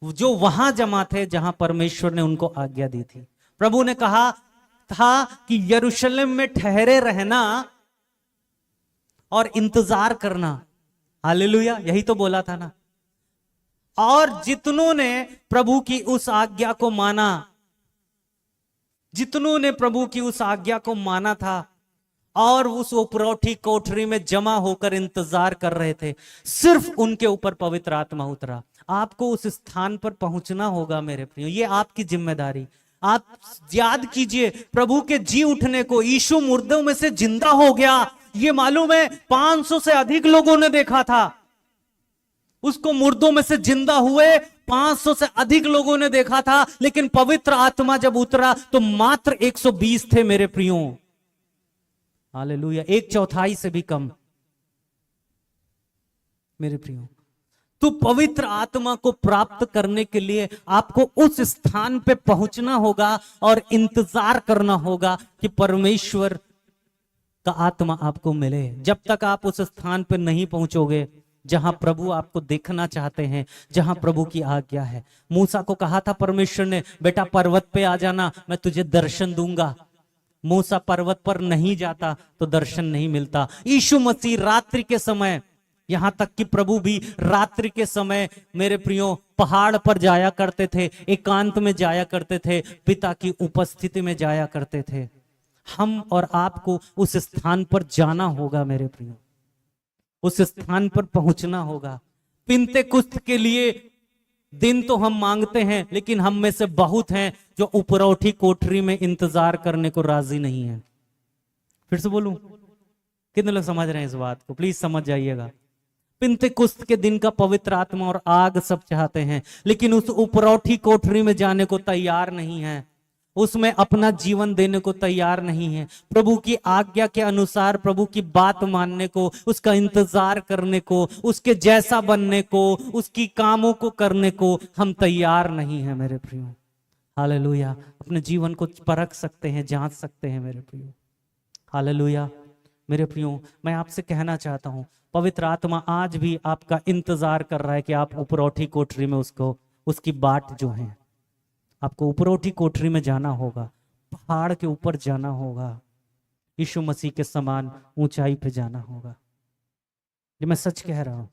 जो वहां जमा थे जहां परमेश्वर ने उनको आज्ञा दी थी। प्रभु ने कहा था कि यरूशलेम में ठहरे रहना और इंतजार करना। हालेलुया, यही तो बोला था ना। और जितनों ने प्रभु की उस आज्ञा को माना, जितनों ने प्रभु की उस आज्ञा को माना था और उस उपरौठी कोठरी में जमा होकर इंतजार कर रहे थे, सिर्फ उनके ऊपर पवित्र आत्मा उतरा। आपको उस स्थान पर पहुंचना होगा मेरे प्रियो, ये आपकी जिम्मेदारी। आप याद कीजिए प्रभु के जी उठने को। यीशु मुर्दों में से जिंदा हो गया, ये मालूम है 500 से अधिक लोगों ने देखा था उसको। मुर्दों में से जिंदा हुए 500 से अधिक लोगों ने देखा था, लेकिन पवित्र आत्मा जब उतरा तो मात्र 120 थे मेरे प्रियो। हालेलुया, 1/4 से भी कम मेरे प्रियो। तो पवित्र आत्मा को प्राप्त करने के लिए आपको उस स्थान पे पहुंचना होगा और इंतजार करना होगा कि परमेश्वर का आत्मा आपको मिले। जब तक आप उस स्थान पे नहीं पहुंचोगे जहां प्रभु आपको देखना चाहते हैं, जहां प्रभु की आज्ञा है। मूसा को कहा था परमेश्वर ने, बेटा पर्वत पे आ जाना, मैं तुझे दर्शन दूंगा। मूसा पर्वत पर नहीं जाता तो दर्शन नहीं मिलता। यीशु मसीह रात्रि के समय, यहां तक कि प्रभु भी रात्रि के समय मेरे प्रियो पहाड़ पर जाया करते थे, एकांत में जाया करते थे, पिता की उपस्थिति में जाया करते थे। हम और आपको उस स्थान पर जाना होगा मेरे प्रियो, उस स्थान पर पहुंचना होगा। पिंतेकुस्त के लिए दिन तो हम मांगते हैं, लेकिन हम में से बहुत हैं जो उपरौठी कोठरी में इंतजार करने को राजी नहीं है। फिर से बोलूं, कितने लोग समझ रहे हैं इस बात को? प्लीज समझ जाइएगा। पिंतेकुस्त के दिन का पवित्र आत्मा और आग सब चाहते हैं, लेकिन उस उपरौठी कोठरी में जाने को तैयार नहीं है, उसमें अपना जीवन देने को तैयार नहीं है। प्रभु की आज्ञा के अनुसार प्रभु की बात मानने को, उसका इंतजार करने को, उसके जैसा बनने को, उसकी कामों को करने को हम तैयार नहीं है मेरे प्रियो। हालेलुया। अपने जीवन को परख सकते हैं, जांच सकते हैं मेरे प्रियो। हालेलुया। मेरे प्रियो, मैं आपसे कहना चाहता हूं, पवित्र आत्मा आज भी आपका इंतजार कर रहा है कि आप उपरौठी कोठरी में उसकी बाट जो है, आपको उपरौठी कोठरी में जाना होगा, पहाड़ के ऊपर जाना होगा, यीशु मसीह के समान ऊंचाई पे जाना होगा। ये मैं सच कह रहा हूं।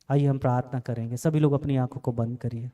आइए हम प्रार्थना करेंगे। सभी लोग अपनी आंखों को बंद करिए।